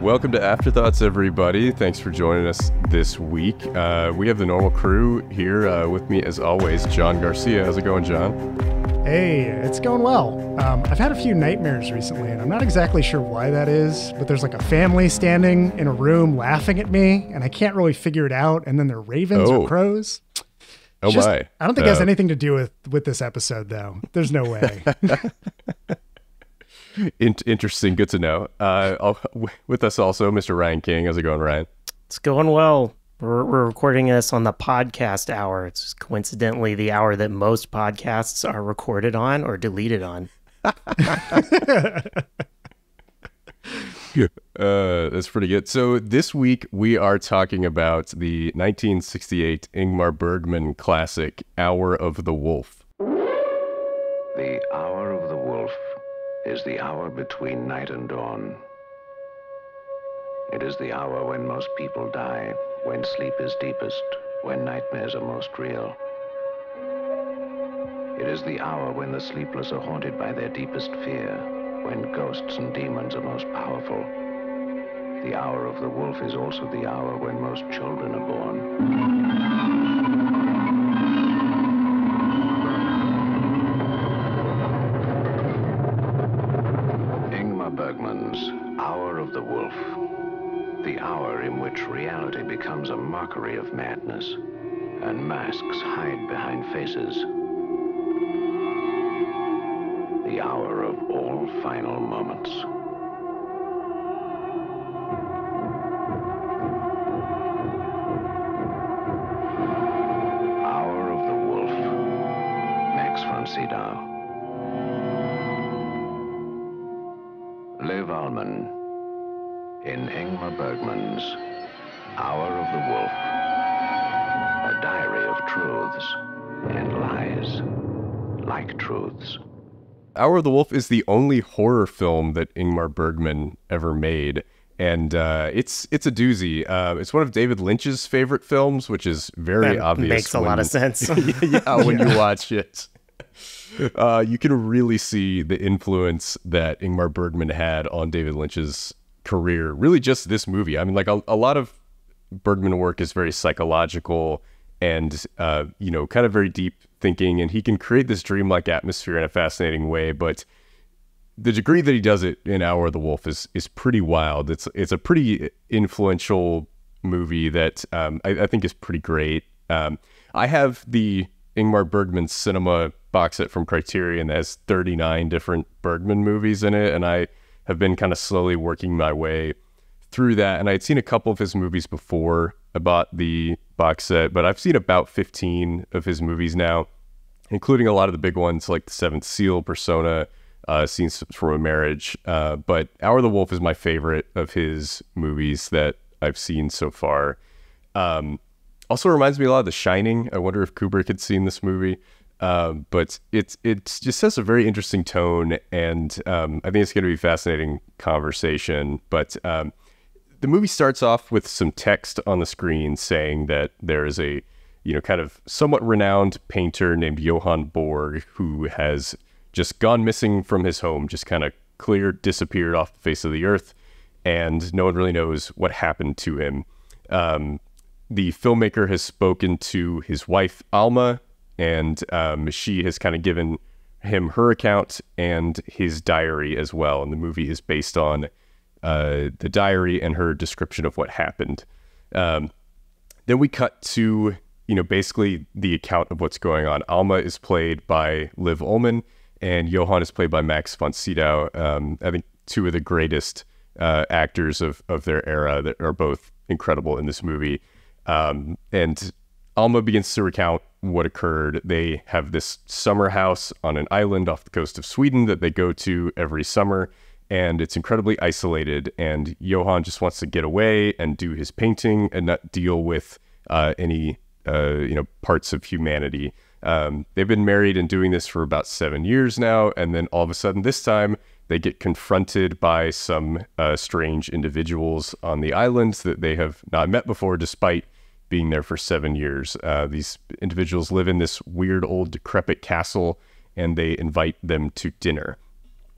Welcome to Afterthoughts, everybody. Thanks for joining us this week. We have the normal crew here with me, as always, John Garcia. How's it going, John? Hey, it's going well. I've had a few nightmares recently, and I'm not exactly sure why that is, but there's like a family standing in a room laughing at me, and I can't really figure it out, and then they're ravens or crows. Oh, my. I don't think it has anything to do with this episode, though. There's no way. Interesting. Good to know. With us also, Mr. Ryan King. How's it going, Ryan? It's going well. We're recording this on the podcast hour. It's coincidentally the hour that most podcasts are recorded on or deleted on. That's pretty good. So this week we are talking about the 1968 Ingmar Bergman classic, Hour of the Wolf. The Hour of the Wolf is the hour between night and dawn. It is the hour when most people die, when sleep is deepest, when nightmares are most real. It is the hour when the sleepless are haunted by their deepest fear, when ghosts and demons are most powerful. The hour of the wolf is also the hour when most children are born. Bergman's Hour of the Wolf, the hour in which reality becomes a mockery of madness and masks hide behind faces. The hour of all final moments. Hour of the Wolf, Max von Sydow. Liv Ullmann in Ingmar Bergman's Hour of the Wolf, a diary of truths and lies like truths. Hour of the Wolf is the only horror film that Ingmar Bergman ever made, and it's a doozy. It's one of David Lynch's favorite films, which is very that obvious. Makes a lot of sense. When you watch it. You can really see the influence that Ingmar Bergman had on David Lynch's career. Really just this movie. I mean, like a lot of Bergman work is very psychological and, kind of very deep thinking. And he can create this dreamlike atmosphere in a fascinating way. But the degree that he does it in Hour of the Wolf is pretty wild. It's a pretty influential movie that I think is pretty great. I have the Ingmar Bergman cinema box set from Criterion that has 39 different Bergman movies in it, and I have been kind of slowly working my way through that. And I'd seen a couple of his movies before I bought the box set, but I've seen about 15 of his movies now, including a lot of the big ones like The Seventh Seal, Persona, Scenes from a Marriage. But Hour of the Wolf is my favorite of his movies that I've seen so far. Also reminds me a lot of The Shining. I wonder if Kubrick had seen this movie. But it just has a very interesting tone, and I think it's going to be a fascinating conversation. But the movie starts off with some text on the screen saying that there is a, kind of somewhat renowned painter named Johann Borg who has just gone missing from his home, just kind of disappeared off the face of the earth, and no one really knows what happened to him. The filmmaker has spoken to his wife, Alma, and she has kind of given him her account and his diary as well. And the movie is based on the diary and her description of what happened. Then we cut to, basically the account of what's going on. Alma is played by Liv Ullmann, and Johann is played by Max von Sydow. I think two of the greatest actors of their era that are both incredible in this movie. And Alma begins to recount what occurred. They have this summer house on an island off the coast of Sweden that they go to every summer, and it's incredibly isolated, and Johann just wants to get away and do his painting and not deal with any parts of humanity. They've been married and doing this for about 7 years now, and then all of a sudden this time they get confronted by some strange individuals on the island that they have not met before, despite being there for 7 years. These individuals live in this weird old decrepit castle, and they invite them to dinner.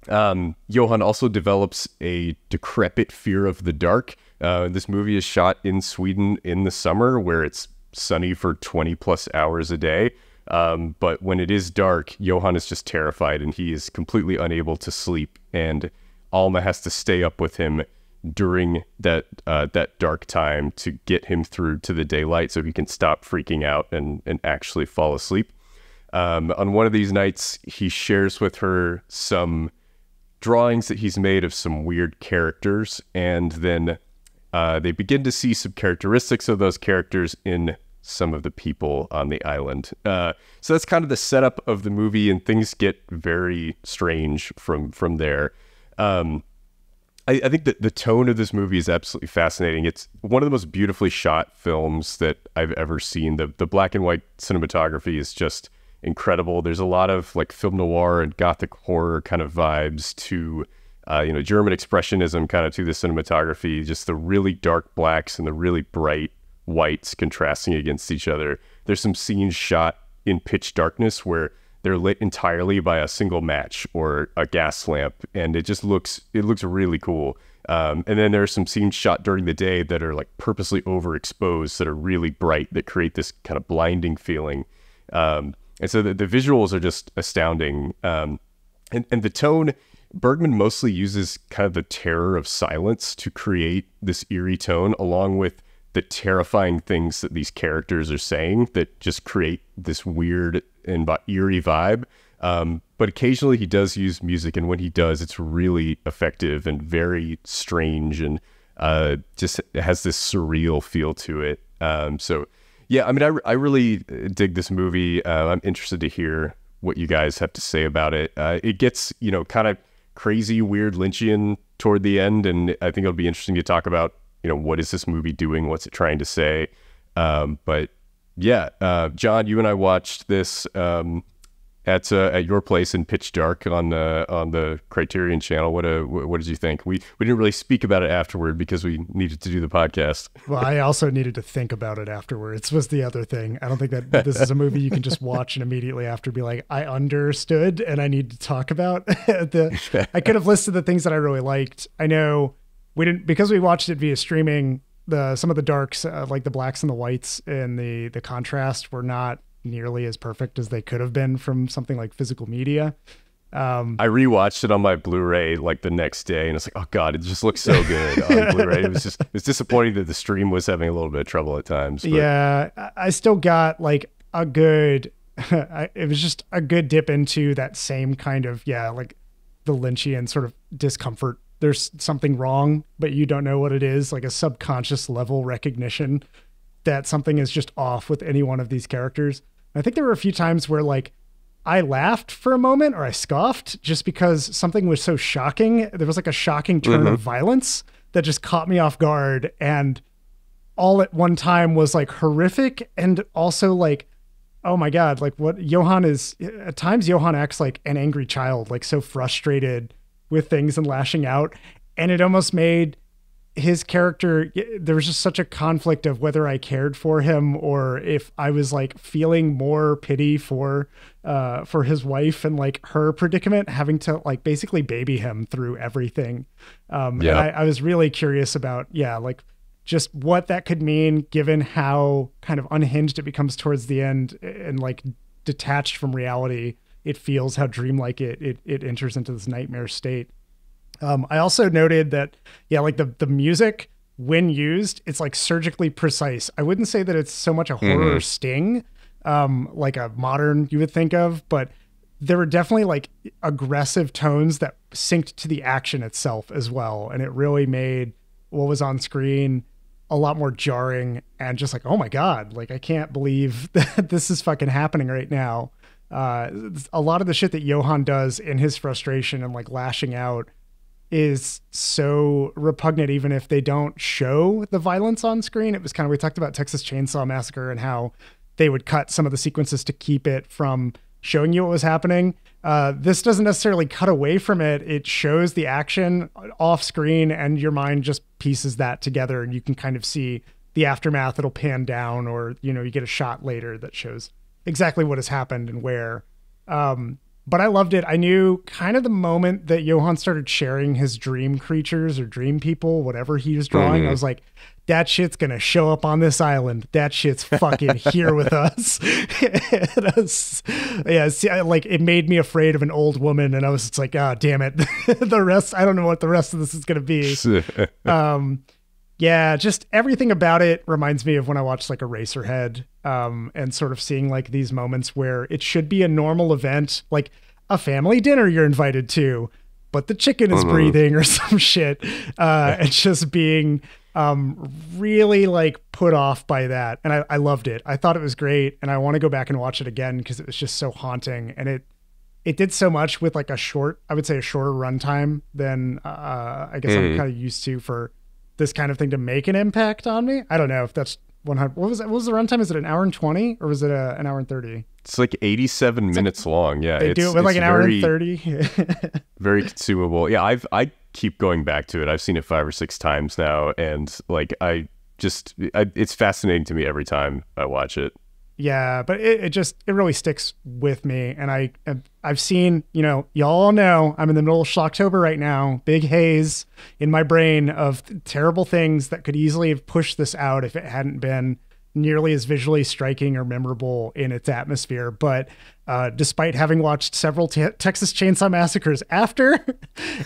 Johan also develops a decrepit fear of the dark. This movie is shot in Sweden in the summer where it's sunny for 20 plus hours a day. But when it is dark, Johan is just terrified and he is completely unable to sleep. And Alma has to stay up with him during that dark time to get him through to the daylight so he can stop freaking out and actually fall asleep. On one of these nights, he shares with her some drawings that he's made of some weird characters, and then they begin to see some characteristics of those characters in some of the people on the island. So that's kind of the setup of the movie, and things get very strange from there. I think that the tone of this movie is absolutely fascinating. It's one of the most beautifully shot films that I've ever seen. The black and white cinematography is just incredible. There's a lot of like film noir and gothic horror kind of vibes to German expressionism kind of to the cinematography, just the really dark blacks and the really bright whites contrasting against each other. There's some scenes shot in pitch darkness where they're lit entirely by a single match or a gas lamp, and it looks really cool. And then there are some scenes shot during the day that are like purposely overexposed, that are really bright, that create this kind of blinding feeling. And so the visuals are just astounding. And the tone, Bergman mostly uses kind of the terror of silence to create this eerie tone, along with the terrifying things that these characters are saying that just create this weird and eerie vibe. But occasionally he does use music, and when he does, it's really effective and very strange, and just has this surreal feel to it. So yeah, I mean, I really dig this movie. I'm interested to hear what you guys have to say about it. It gets, kind of crazy, weird Lynchian toward the end, and I think it'll be interesting to talk about, what is this movie doing? What's it trying to say? But yeah, John, you and I watched this at your place in pitch dark on the Criterion channel. What did you think? We didn't really speak about it afterward because we needed to do the podcast. Well, I also needed to think about it afterwards, was the other thing. I don't think that this is a movie you can just watch and immediately after be like, I understood and I need to talk about. I could have listed the things that I really liked. I know we didn't, because we watched it via streaming, some of the darks, like the blacks and the whites and the contrast were not nearly as perfect as they could have been from something like physical media. I rewatched it on my Blu-ray like the next day, and it's like, oh god, it just looks so good on Blu-ray. It's disappointing that the stream was having a little bit of trouble at times. But. Yeah, I still got like a good. It was just a good dip into that same kind of like the Lynchian sort of discomfort. There's something wrong, but you don't know what it is. Like a subconscious level recognition that something is just off with any one of these characters. I think there were a few times where like I laughed for a moment or I scoffed just because something was so shocking. There was like a shocking turn of violence that just caught me off guard, and all at one time was like horrific and also like, oh my God, like what Johan is, at times Johan acts like an angry child, like so frustrated with things and lashing out. And it almost made his character, there was just such a conflict of whether I cared for him or if I was like feeling more pity for his wife and like her predicament, having to like basically baby him through everything. And I was really curious about, like just what that could mean given how kind of unhinged it becomes towards the end and like detached from reality. It feels how dreamlike it enters into this nightmare state. I also noted that, like the music, when used, it's like surgically precise. I wouldn't say that it's so much a horror sting, like a modern you would think of, but there were definitely like aggressive tones that synced to the action itself as well. And it really made what was on screen a lot more jarring and just like, oh my God, like I can't believe that this is fucking happening right now. A lot of the shit that Johan does in his frustration and like lashing out is so repugnant, even if they don't show the violence on screen. It was kind of, we talked about Texas Chainsaw Massacre and how they would cut some of the sequences to keep it from showing you what was happening. This doesn't necessarily cut away from it. It shows the action off screen and your mind just pieces that together and you can kind of see the aftermath. It'll pan down or, you get a shot later that shows exactly what has happened and where. But I loved it. I knew kind of the moment that Johan started sharing his dream creatures or dream people, whatever he was drawing, I was like, that shit's going to show up on this island. That shit's fucking here with us. Like it made me afraid of an old woman. And I was just like, oh, damn it. The rest, I don't know what the rest of this is going to be. Yeah, just everything about it reminds me of when I watched like Eraserhead, and sort of seeing like these moments where it should be a normal event, like a family dinner you're invited to, but the chicken is breathing or some shit. And just being really like put off by that. And I loved it. I thought it was great. And I want to go back and watch it again because it was just so haunting. And it did so much with like I would say a shorter runtime than I guess I'm kind of used to for this kind of thing to make an impact on me. I don't know if that's 100. What was the runtime? Is it an hour and 20 or was it an hour and 30? It's like 87 minutes long. Yeah. They do it with like an hour and 30. Very consumable. Yeah. I keep going back to it. I've seen it 5 or 6 times now. And like, it's fascinating to me every time I watch it. Yeah, but it really sticks with me. And I've seen, y'all know I'm in the middle of Schlocktober right now, big haze in my brain of terrible things that could easily have pushed this out if it hadn't been nearly as visually striking or memorable in its atmosphere. But despite having watched several Texas Chainsaw Massacres after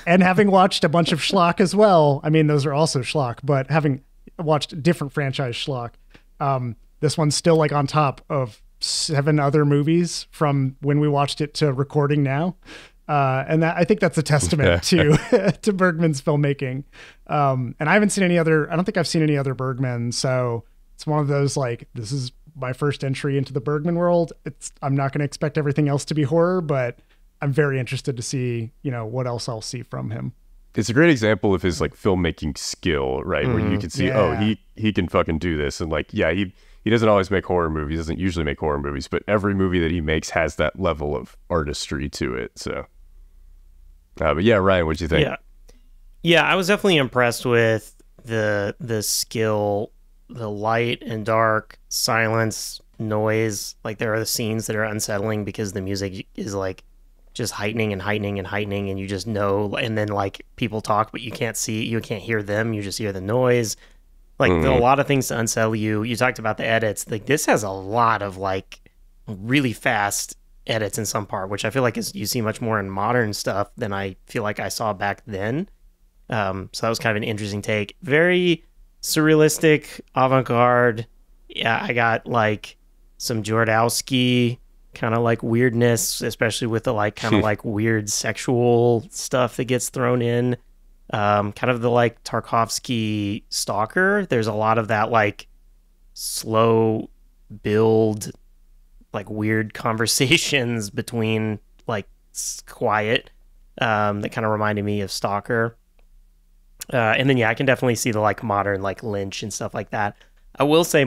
and having watched a bunch of schlock as well, I mean, those are also schlock, but having watched different franchise schlock, this one's still like on top of 7 other movies from when we watched it to recording now. And I think that's a testament to Bergman's filmmaking. And I don't think I've seen any other Bergman. So it's one of those, like, this is my first entry into the Bergman world. I'm not going to expect everything else to be horror, but I'm very interested to see, what else I'll see from him. It's a great example of his like filmmaking skill, right? Where you can see, he can fucking do this. And like, yeah, he doesn't always make horror movies, doesn't usually make horror movies, but every movie that he makes has that level of artistry to it. So, but yeah, Ryan, what'd you think? Yeah, I was definitely impressed with the skill, the light and dark, silence, noise. Like there are the scenes that are unsettling because the music is like just heightening and heightening and heightening, and you just know. And then like people talk, but you can't hear them. You just hear the noise. Like a lot of things to unsettle you. You talked about the edits. Like this has a lot of like really fast edits in some part, which I feel like you see much more in modern stuff than I feel like I saw back then. So that was kind of an interesting take. Very surrealistic, avant-garde. Yeah, I got like some Jodorowsky kind of like weirdness, especially with the like kind of like weird sexual stuff that gets thrown in. Kind of the like Tarkovsky Stalker. There's a lot of that like slow build, like weird conversations between like quiet, that kind of reminded me of Stalker. And then I can definitely see the like modern like Lynch and stuff like that. I will say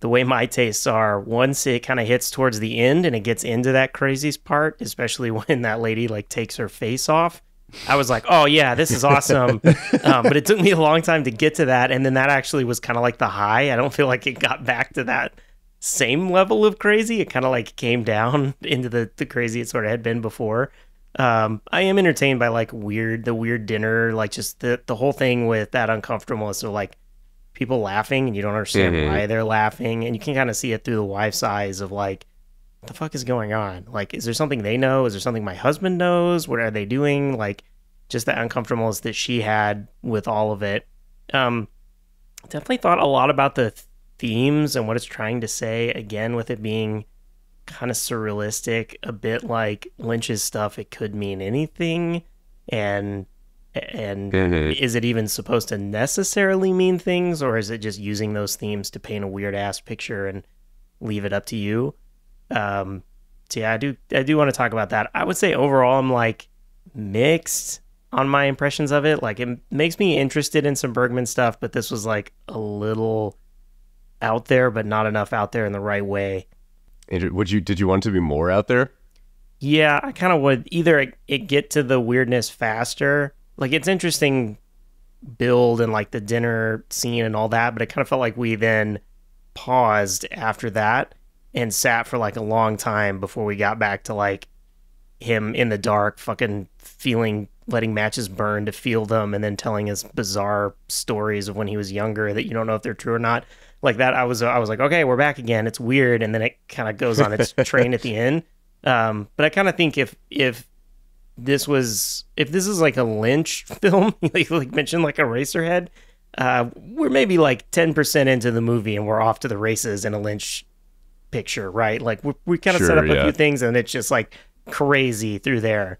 the way my tastes are, once it kind of hits towards the end and it gets into that craziest part, especially when that lady like takes her face off, I was like, oh yeah, this is awesome. But it took me a long time to get to that. And then that actually was kind of like the high. I don't feel like it got back to that same level of crazy. It kind of like came down into the crazy it sort of had been before. I am entertained by like the weird dinner, like just the whole thing with that uncomfortableness of like people laughing and you don't understand why they're laughing. And you can kind of see it through the wife's eyes of like, what the fuck is going on? Like, is there something they know? Is there something my husband knows? What are they doing? Like, just the uncomfortableness that she had with all of it. Definitely thought a lot about the themes and what it's trying to say, again, with it being kind of surrealistic, a bit like Lynch's stuff. It could mean anything. And is it even supposed to necessarily mean things, or is it just using those themes to paint a weird ass picture and leave it up to you? So yeah, I do want to talk about that. I would say overall I'm like mixed on my impressions of it. Like it makes me interested in some Bergman stuff, but this was like a little out there, but not enough out there in the right way. Did you want it to be more out there? Yeah, I kind of would. Either it get to the weirdness faster. Like it's interesting build and like the dinner scene and all that, but it kind of felt like we then paused after that and sat for like a long time before we got back to like him in the dark, fucking letting matches burn to feel them, and then telling his bizarre stories of when he was younger that you don't know if they're true or not. Like that, I was like, okay, we're back again. It's weird, and then it kind of goes on its train at the end. But I kind of think if this is like a Lynch film, like mentioned, like Eraserhead, we're maybe like 10% into the movie and we're off to the races in a Lynch picture, right? Like we kind of set up a few things and it's just like crazy through there.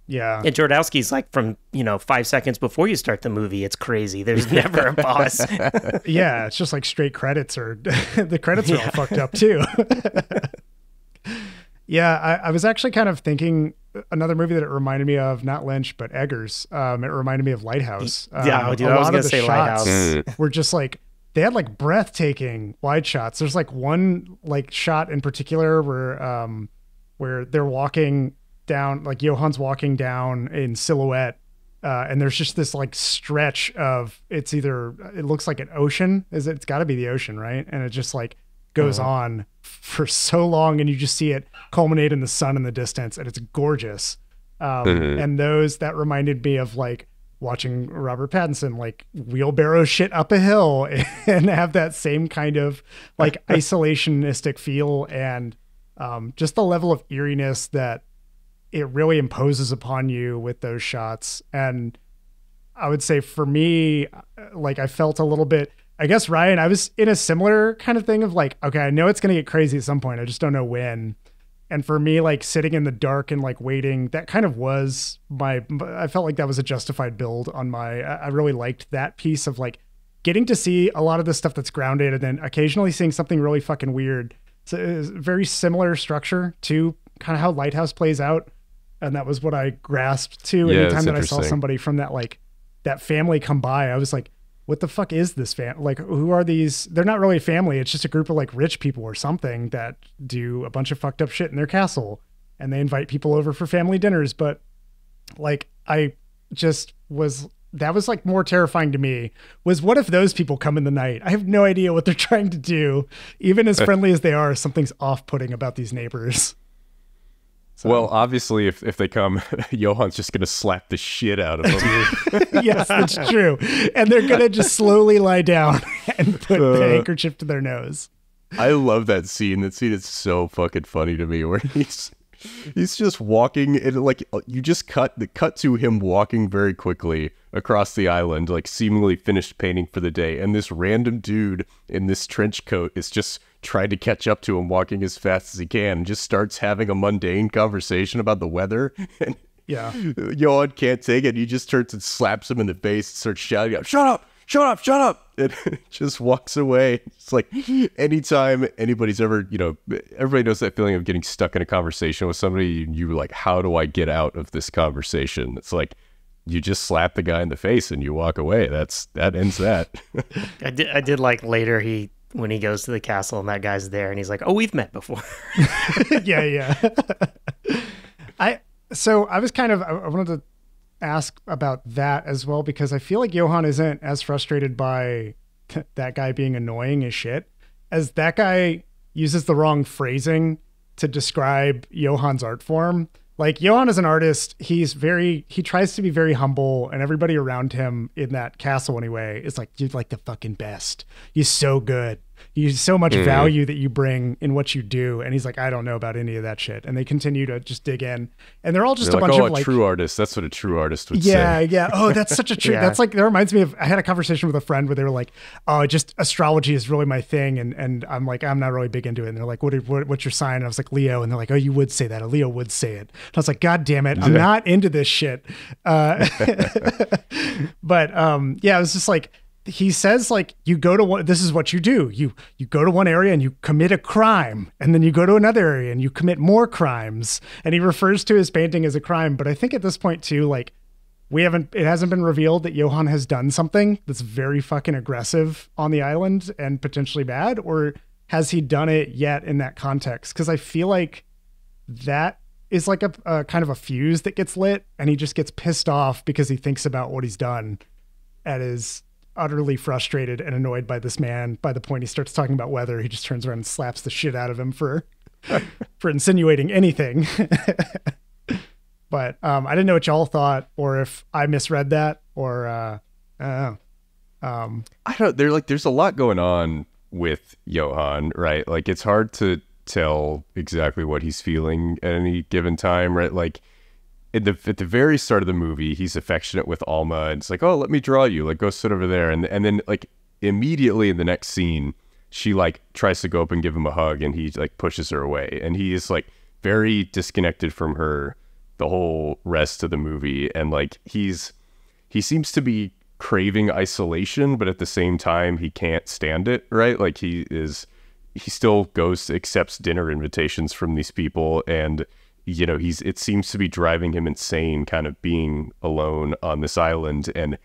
Yeah. And Jodorowsky's like from, 5 seconds before you start the movie, it's crazy. There's never a pause. Yeah, it's just like straight credits, or the credits are all fucked up too. Yeah, I was actually kind of thinking another movie that it reminded me of, not Lynch, but Eggers. It reminded me of Lighthouse. Yeah, dude, I was going to say Lighthouse. Were just like, they had like breathtaking wide shots. There's like one like shot in particular where they're walking down, like Johann's walking down in silhouette, and there's just this like stretch of, it looks like an ocean. It's got to be the ocean, right? And it just like goes on for so long, and you just see it culminate in the sun in the distance, and it's gorgeous. And that reminded me of like watching Robert Pattinson like wheelbarrow shit up a hill and have that same kind of like isolationistic feel, and just the level of eeriness that it really imposes upon you with those shots. And I would say for me, like I felt a little bit, I guess, Ryan, I was in a similar kind of thing of like, okay, I know it's going to get crazy at some point. I just don't know when. And for me, like sitting in the dark and like waiting, that kind of was I felt like that was a justified build on I really liked that piece of like getting to see a lot of the stuff that's grounded and then occasionally seeing something really fucking weird. So it's a very similar structure to kind of how Lighthouse plays out. And that was what I grasped to anytime that I saw somebody from that family come by. I was like, what the fuck is this like, who are these? They're not really a family. It's just a group of like rich people or something that do a bunch of fucked up shit in their castle, and they invite people over for family dinners. But like, that was like more terrifying to me was, what if those people come in the night? I have no idea what they're trying to do. Even as friendly as they are, something's off-putting about these neighbors. So. Well, obviously, if they come, Johann's just going to slap the shit out of them. Yes, that's true. And they're going to just slowly lie down and put the handkerchief to their nose. I love that scene. That scene is so fucking funny to me, where he's just walking, and like you just cut to him walking very quickly across the island, like seemingly finished painting for the day, and this random dude in this trench coat is just trying to catch up to him, walking as fast as he can, and just starts having a mundane conversation about the weather. And yeah, Johann can't take it. He just turns and slaps him in the face and starts shouting out, "Shut up! Shut up! Shut up!" And just walks away. It's like anytime anybody's ever, everybody knows that feeling of getting stuck in a conversation with somebody. You're like, how do I get out of this conversation? It's like, you just slap the guy in the face and you walk away. That ends that. I did like later when he goes to the castle and that guy's there and he's like, "Oh, we've met before." Yeah. So I wanted to ask about that as well, because I feel like Johann isn't as frustrated by that guy being annoying as shit, as that guy uses the wrong phrasing to describe Johann's art form. Like, Johann as an artist, he tries to be very humble, and everybody around him in that castle anyway is like, "You're like the fucking best. You're so good. You so much value that you bring in what you do." And he's like, "I don't know about any of that shit." And they continue to just dig in, and they're all just a bunch of like, true artist. That's what a true artist would say. Yeah. Oh, that's such a true. That's like, that reminds me of, I had a conversation with a friend where they were like, "Oh, just astrology is really my thing," and I'm like, "I'm not really big into it." And they're like, what's your sign?" And I was like, "Leo." And they're like, "Oh, you would say that. A Leo would say it." And I was like, "God damn it, I'm not into this shit." But yeah, it was just like, he says like, you go to one, this is what you do. You go to one area and you commit a crime, and then you go to another area and you commit more crimes. And he refers to his painting as a crime. But I think at this point too, like, it hasn't been revealed that Johann has done something that's very fucking aggressive on the island and potentially bad, or has he done it yet in that context? Because I feel like that is like a kind of a fuse that gets lit, and he just gets pissed off because he thinks about what he's done and is utterly frustrated and annoyed by this man. By the point he starts talking about weather, he just turns around and slaps the shit out of him for for insinuating anything. But I didn't know what y'all thought, or if I misread that, or I don't know. I don't. There's a lot going on with Johan, right? Like, it's hard to tell exactly what he's feeling at any given time, right? Like, at the very start of the movie, he's affectionate with Alma, and it's like, oh, let me draw you, like, go sit over there, and then like immediately in the next scene, she like tries to go up and give him a hug, and he like pushes her away, and he is like very disconnected from her the whole rest of the movie, and like he seems to be craving isolation, but at the same time he can't stand it, right? Like he still accepts dinner invitations from these people, and you know, it seems to be driving him insane, kind of being alone on this island. And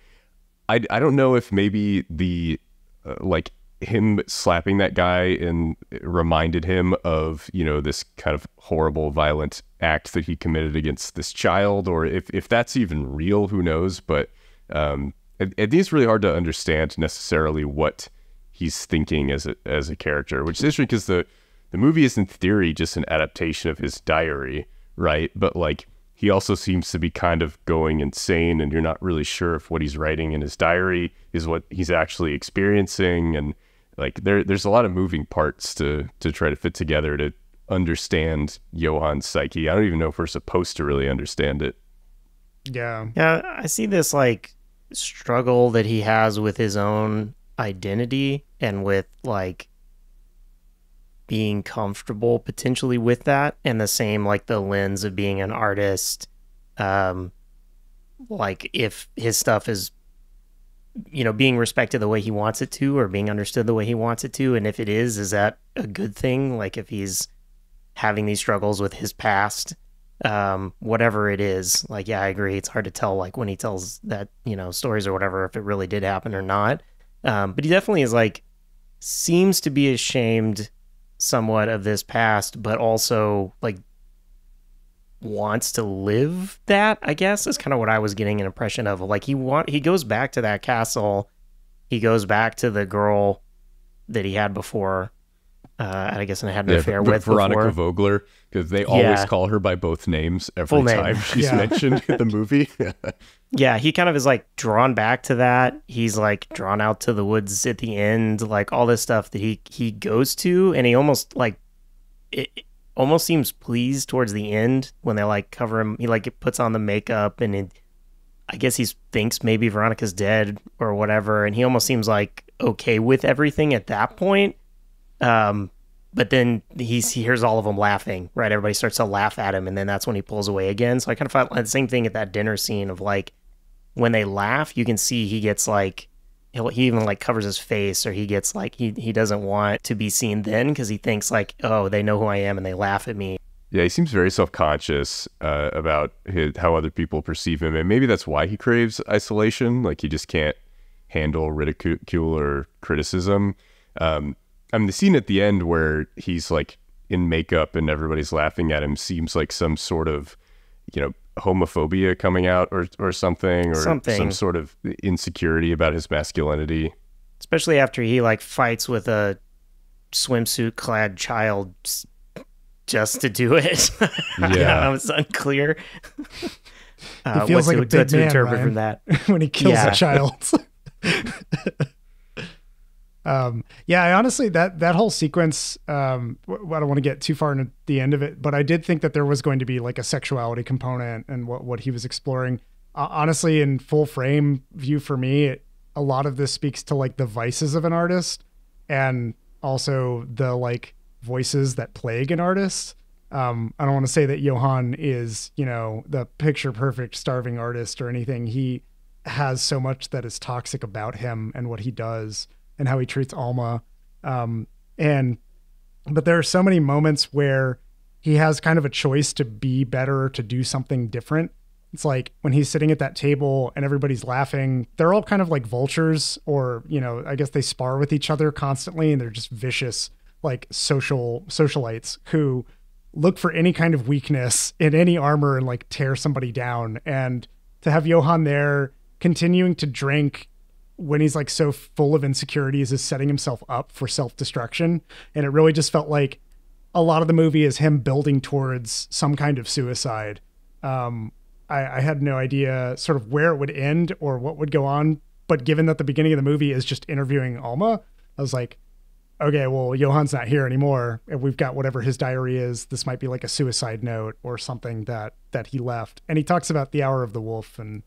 I don't know if maybe the like him slapping that guy and reminded him of, you know, this kind of horrible, violent act that he committed against this child, or if that's even real, who knows? But I think it's really hard to understand necessarily what he's thinking as a character, which is interesting because the movie is in theory just an adaptation of his diary, right? But like he also seems to be kind of going insane, and you're not really sure if what he's writing in his diary is what he's actually experiencing. And like there's a lot of moving parts to try to fit together to understand Johan's psyche. I don't even know if we're supposed to really understand it. Yeah. Yeah, I see this like struggle that he has with his own identity and with like being comfortable potentially with that, and the same like the lens of being an artist. Like if his stuff is, you know, being respected the way he wants it to, or being understood the way he wants it to, and if it is that a good thing? Like if he's having these struggles with his past, whatever it is, like, yeah, I agree. It's hard to tell, like when he tells that, you know, stories or whatever, if it really did happen or not. But he definitely is like, seems to be ashamed somewhat of this past, but also like wants to live that, I guess, is kind of what I was getting an impression of. Like he goes back to that castle, he goes back to the girl that he had before, I guess, and I had an affair with Veronica before. Vogler, because they always call her by both names every time she's mentioned in the movie. Yeah, he kind of is like drawn back to that. He's like drawn out to the woods at the end, like all this stuff that he goes to, and he almost like it almost seems pleased towards the end when they like cover him. He like puts on the makeup, and I guess he thinks maybe Veronica's dead or whatever, and he almost seems like okay with everything at that point. But then he hears all of them laughing, right? Everybody starts to laugh at him, and then that's when he pulls away again. So I kind of felt the same thing at that dinner scene of like, when they laugh, you can see he gets like, he even like covers his face, or he gets like, he doesn't want to be seen then, because he thinks like, oh, they know who I am and they laugh at me. Yeah, he seems very self-conscious about how other people perceive him, and maybe that's why he craves isolation. Like he just can't handle ridicule or criticism. I mean, the scene at the end where he's like in makeup and everybody's laughing at him seems like some sort of, you know, homophobia coming out or something, or some sort of insecurity about his masculinity. Especially after he like fights with a swimsuit clad child just to do it. Yeah. It was unclear. He feels like a big man, Ryan, from that when he kills a child. Yeah, I honestly, that whole sequence, I don't want to get too far into the end of it, but I did think that there was going to be like a sexuality component and what he was exploring. Honestly, in full frame view for me, a lot of this speaks to like the vices of an artist, and also the like voices that plague an artist. I don't want to say that Johan is, you know, the picture perfect starving artist or anything. He has so much that is toxic about him and what he does and how he treats Alma. But there are so many moments where he has kind of a choice to be better or to do something different. It's like when he's sitting at that table and everybody's laughing, they're all kind of like vultures, or, you know, I guess they spar with each other constantly, and they're just vicious, like socialites who look for any kind of weakness in any armor and like tear somebody down. And to have Johan there continuing to drink when he's like so full of insecurities is setting himself up for self-destruction. And it really just felt like a lot of the movie is him building towards some kind of suicide. I had no idea sort of where it would end or what would go on. But given that the beginning of the movie is just interviewing Alma, I was like, okay, well, Johan's not here anymore. And we've got whatever his diary is. This might be like a suicide note or something that he left. And he talks about the Hour of the Wolf and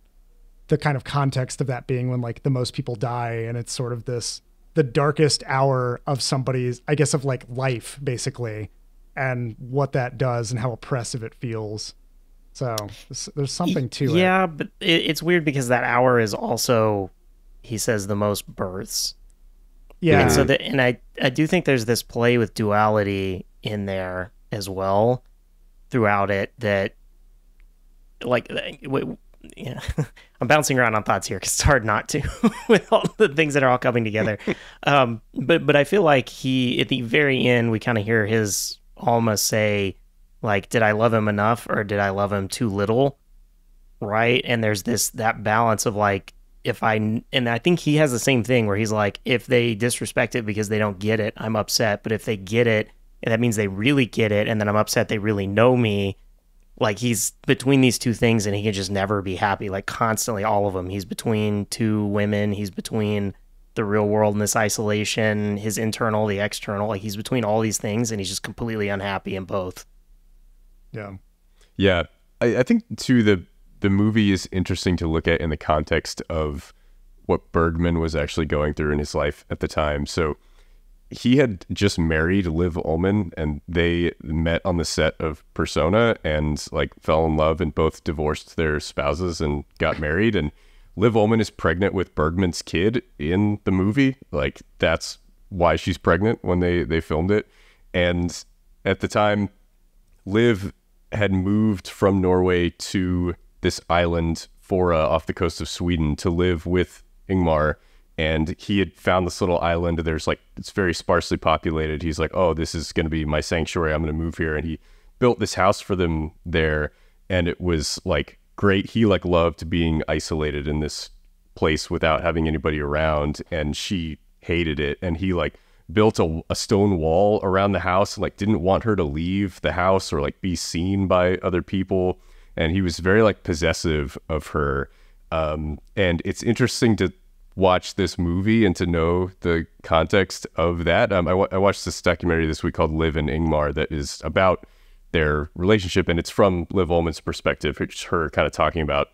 the kind of context of that being when like the most people die. And it's sort of the darkest hour of somebody's, I guess, of like life, basically, and what that does and how oppressive it feels. So there's something to it. Yeah, but it's weird because that hour is also, he says, the most births. Yeah. And so I do think there's this play with duality in there as well throughout it that, like, yeah, I'm bouncing around on thoughts here because it's hard not to with all the things that are all coming together. But I feel like at the very end, we kind of hear his Alma say, like, did I love him enough or did I love him too little? Right. And there's that balance of like, and I think he has the same thing where he's like, if they disrespect it because they don't get it, I'm upset. But if they get it, and that means they really get it, and then I'm upset they really know me. Like, he's between these two things and he can just never be happy, like constantly, all of them. He's between two women. He's between the real world and this isolation, his internal, the external. Like, he's between all these things and he's just completely unhappy in both. Yeah. Yeah. I think, too, the movie is interesting to look at in the context of what Bergman was actually going through in his life at the time. So he had just married Liv Ullmann, and they met on the set of Persona and like fell in love and both divorced their spouses and got married. And Liv Ullmann is pregnant with Bergman's kid in the movie. Like, that's why she's pregnant when they filmed it. And at the time, Liv had moved from Norway to this island, Fora, off the coast of Sweden, to live with Ingmar. And he had found this little island. There's like, it's very sparsely populated. He's like, oh, this is going to be my sanctuary. I'm going to move here. And he built this house for them there. And it was like great. He like loved being isolated in this place without having anybody around. And she hated it. And he like built a stone wall around the house and like didn't want her to leave the house or like be seen by other people. And he was very like possessive of her. And it's interesting to watch this movie and to know the context of that. I watched this documentary this week called Liv and Ingmar that is about their relationship, and it's from Liv Ullmann's perspective. It's her kind of talking about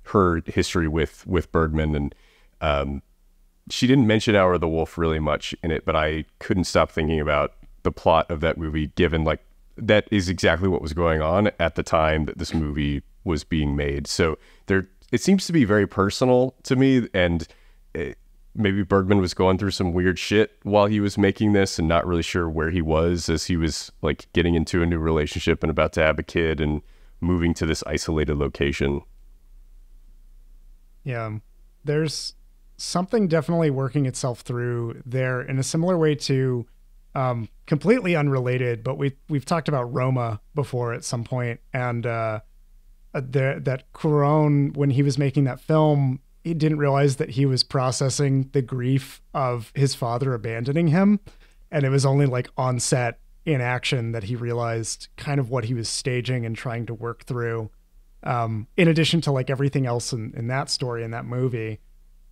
her history with Bergman. And she didn't mention Hour of the Wolf really much in it, but I couldn't stop thinking about the plot of that movie, given like that is exactly what was going on at the time that this movie was being made. So it seems to be very personal to me, and maybe Bergman was going through some weird shit while he was making this and not really sure where he was as he was like getting into a new relationship and about to have a kid and moving to this isolated location. Yeah, there's something definitely working itself through there in a similar way to completely unrelated, but we've talked about Roma before at some point, and that Cuarón, when he was making that film, he didn't realize that he was processing the grief of his father abandoning him, and it was only like on set in action that he realized kind of what he was staging and trying to work through, in addition to like everything else in that story, in that movie.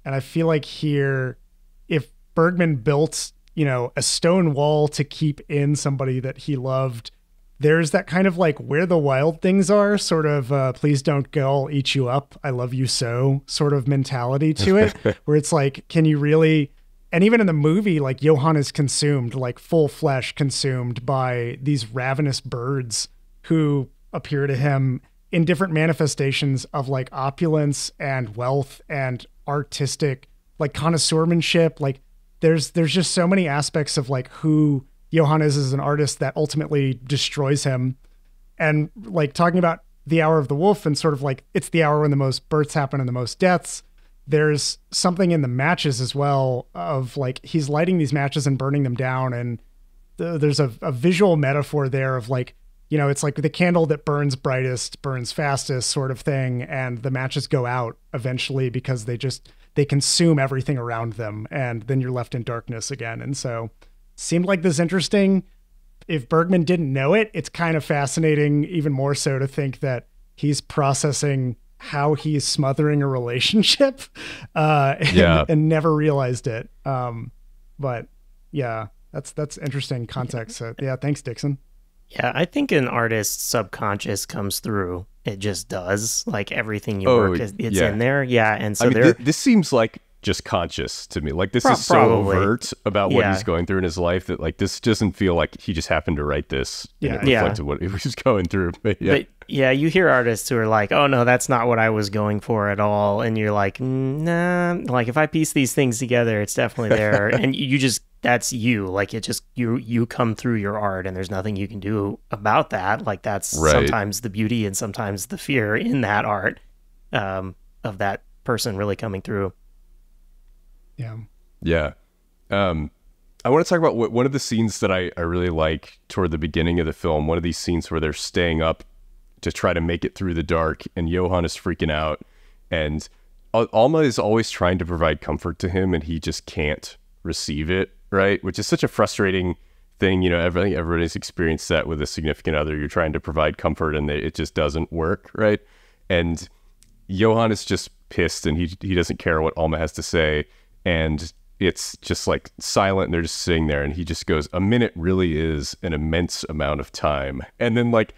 And I feel like here, if Bergman built, a stone wall to keep in somebody that he loved, there's that kind of like where the wild things are sort of, please don't go, I'll eat you up, I love you so sort of mentality to it, where it's like, can you really, and even in the movie, like Johan is consumed, like full flesh consumed by these ravenous birds who appear to him in different manifestations of like opulence and wealth and artistic, like connoisseurmanship. Like there's just so many aspects of like who Johan is as an artist that ultimately destroys him. And like talking about the Hour of the Wolf and sort of like, it's the hour when the most births happen and the most deaths. There's something in the matches as well of like, he's lighting these matches and burning them down. And there's a visual metaphor there of like, it's like the candle that burns brightest, burns fastest sort of thing. And the matches go out eventually because they consume everything around them. And then you're left in darkness again. And so seemed like this interesting if Bergman didn't know it, it's kind of fascinating, even more so, to think that he's processing how he's smothering a relationship and never realized it. But yeah, that's interesting context. So yeah, thanks, Dixon. Yeah, I think an artist's subconscious comes through. It just does. Like everything you work, it's in there. Yeah, and so this seems like just conscious to me. Like this is so overt about what he's going through in his life that like this doesn't feel like he just happened to write this. And it reflected what he was going through. But you hear artists who are like, "Oh no, that's not what I was going for at all," and you're like, "Nah." Like if I piece these things together, it's definitely there, and you just that's you. Like it just you come through your art, and there's nothing you can do about that. Like that's sometimes the beauty and sometimes the fear in that art of that person really coming through. Yeah. I want to talk about one of the scenes that I really like toward the beginning of the film. One of these scenes where they're staying up to try to make it through the dark, and Johann is freaking out, and Alma is always trying to provide comfort to him, and he just can't receive it, right? Which is such a frustrating thing. You know, everybody's experienced that with a significant other. You're trying to provide comfort, and it just doesn't work, right? And Johann is just pissed, and he doesn't care what Alma has to say. And it's just like silent, and they're just sitting there, and he just goes, "A minute really is an immense amount of time." And then like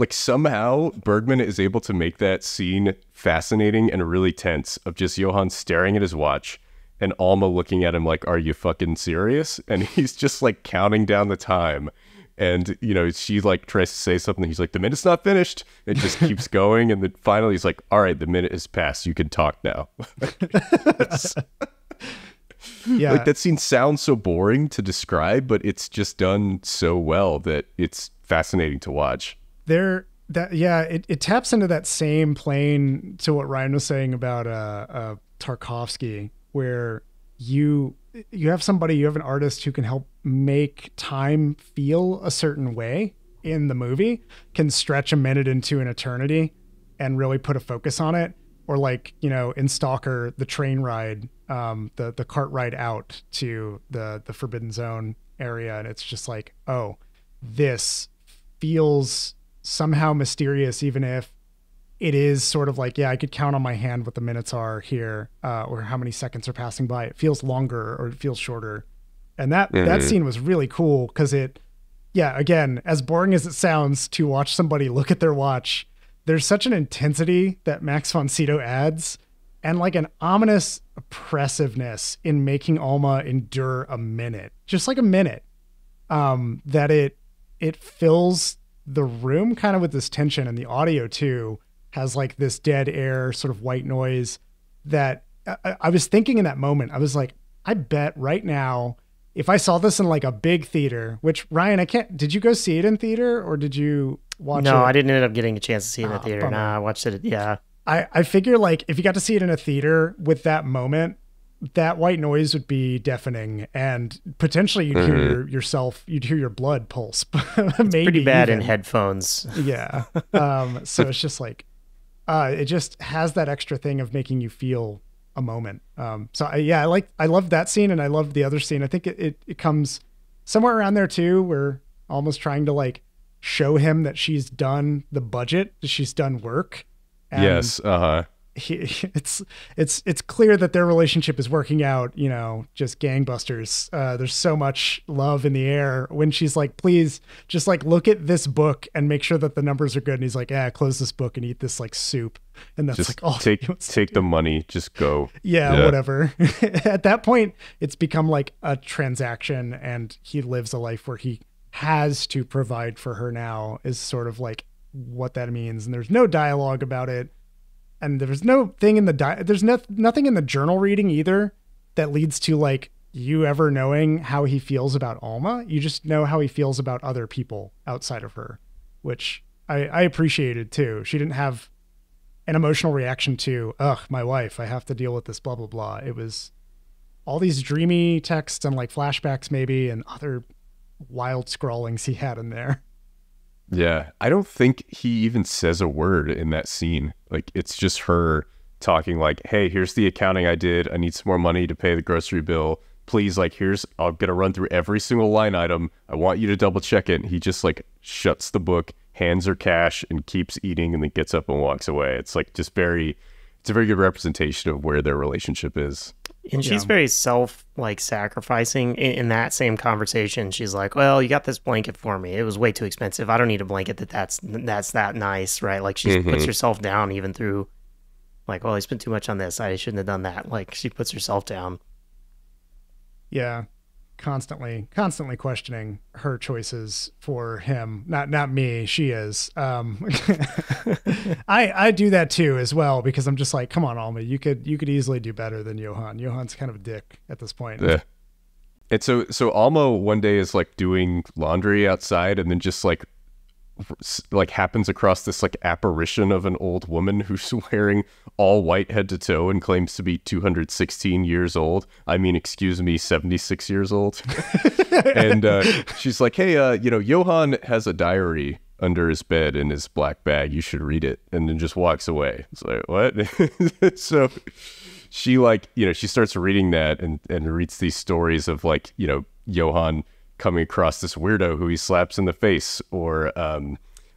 somehow Bergman is able to make that scene fascinating and really tense, of just Johann staring at his watch and Alma looking at him like, "Are you fucking serious?" And he's just like counting down the time. And, you know, she like tries to say something. He's like, "The minute's not finished." It just keeps going. And then finally he's like, "All right, the minute has passed. You can talk now." Yeah, like that scene sounds so boring to describe, but it's just done so well that it's fascinating to watch. It taps into that same plane to what Ryan was saying about Tarkovsky, where you have an artist who can help make time feel a certain way in the movie, can stretch a minute into an eternity and really put a focus on it. Or like, you know, in Stalker, the train ride, the cart ride out to the Forbidden Zone area. And it's just like, oh, this feels somehow mysterious, even if it is sort of like, yeah, I could count on my hand what the minutes are here, or how many seconds are passing by. It feels longer or it feels shorter. And that scene was really cool because again, as boring as it sounds to watch somebody look at their watch, there's such an intensity that Max von Sydow adds, and like an ominous oppressiveness in making Alma endure a minute, just like a minute, that it fills the room kind of with this tension, and the audio too has like this dead air sort of white noise that I was thinking in that moment. I was like, I bet right now, if I saw this in like a big theater, which Ryan, did you go see it in theater or did you watch it? No, I didn't end up getting a chance to see it in the theater. Bummer. Nah, I watched it. Yeah. I figure like if you got to see it in a theater with that moment, that white noise would be deafening, and potentially you'd hear you'd hear your blood pulse. It's pretty bad in headphones. Yeah. So it's just like, it just has that extra thing of making you feel a moment. I love that scene, and I love the other scene. I think it comes somewhere around there too, where almost trying to like show him that she's done the budget, she's done work. And yes. It's clear that their relationship is working out, you know, just gangbusters. There's so much love in the air when she's like, "Please just like look at this book and make sure that the numbers are good." And he's like, "Yeah, close this book and eat this like soup." And that's just like, "Oh, take the money, just go." Yeah, whatever. At that point, it's become like a transaction, and he lives a life where he has to provide for her now, is sort of like what that means. And there's no dialogue about it. And there's no thing in there's nothing in the journal reading either that leads to like you ever knowing how he feels about Alma. You just know how he feels about other people outside of her, which I appreciated too. She didn't have an emotional reaction to, "Ugh, my wife, I have to deal with this, blah, blah, blah." It was all these dreamy texts and like flashbacks maybe, and other wild scrawlings he had in there. Yeah, I don't think he even says a word in that scene. Like, it's just her talking like, "Hey, here's the accounting I did. I need some more money to pay the grocery bill. please, like, I'm gonna run through every single line item. I want you to double check it. And he just like shuts the book, hands her cash, and keeps eating, and then gets up and walks away. It's like it's a very good representation of where their relationship is. And she's very sacrificing in that same conversation. She's like, well, you got this blanket for me. It was way too expensive. I don't need a blanket that's that nice, right? Like she puts herself down even through like, well, I spent too much on this. I shouldn't have done that. Like she puts herself down. Yeah. Constantly questioning her choices for him. Not me. She is. I do that too as well, because I'm just like, come on, Alma, you could easily do better than Johan. Johan's kind of a dick at this point. Yeah. And so Alma one day is like doing laundry outside, and then just like happens across this like apparition of an old woman who's wearing all white head to toe and claims to be 216 years old. I mean, excuse me, 76 years old. And she's like, hey, Johan has a diary under his bed in his black bag. You should read it. And then just walks away. It's like, what? So she she starts reading that and reads these stories of like, Johan coming across this weirdo who he slaps in the face, or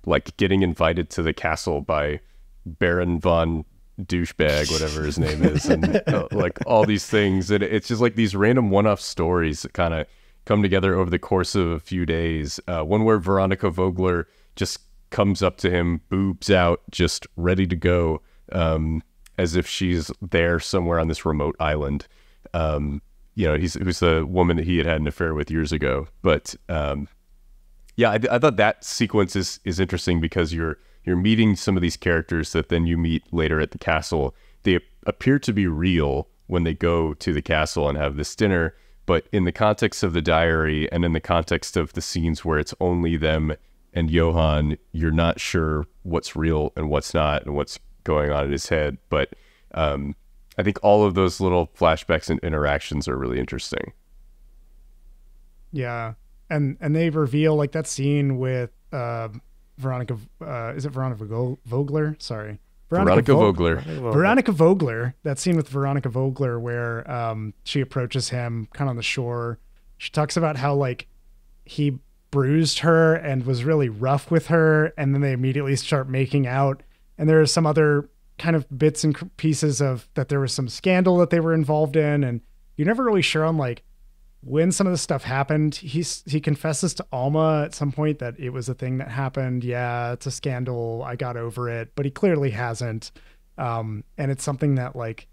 like getting invited to the castle by Baron von Douchebag, whatever his name is, and like all these things. And it's just like these random one-off stories that kind of come together over the course of a few days. One where Veronica Vogler just comes up to him, boobs out, just ready to go, as if she's there somewhere on this remote island. Who's the woman that he had an affair with years ago. But I thought that sequence is interesting, because you're meeting some of these characters that then you meet later at the castle. They appear to be real when they go to the castle and have this dinner, but in the context of the diary and in the context of the scenes where it's only them and Johan, you're not sure what's real and what's not and what's going on in his head. But I think all of those little flashbacks and interactions are really interesting. Yeah. And they reveal like that scene with Veronica, is it Veronica Vogler? Sorry. Veronica Vogler. Veronica Vogler. That scene with Veronica Vogler where she approaches him kind of on the shore. She talks about how like he bruised her and was really rough with her, and then they immediately start making out. And there are some other kind of bits and pieces of that there was some scandal that they were involved in, and you're never really sure on like when some of this stuff happened. He confesses to Alma at some point that it was a thing that happened. Yeah, it's a scandal. I got over it, but he clearly hasn't. And it's something that like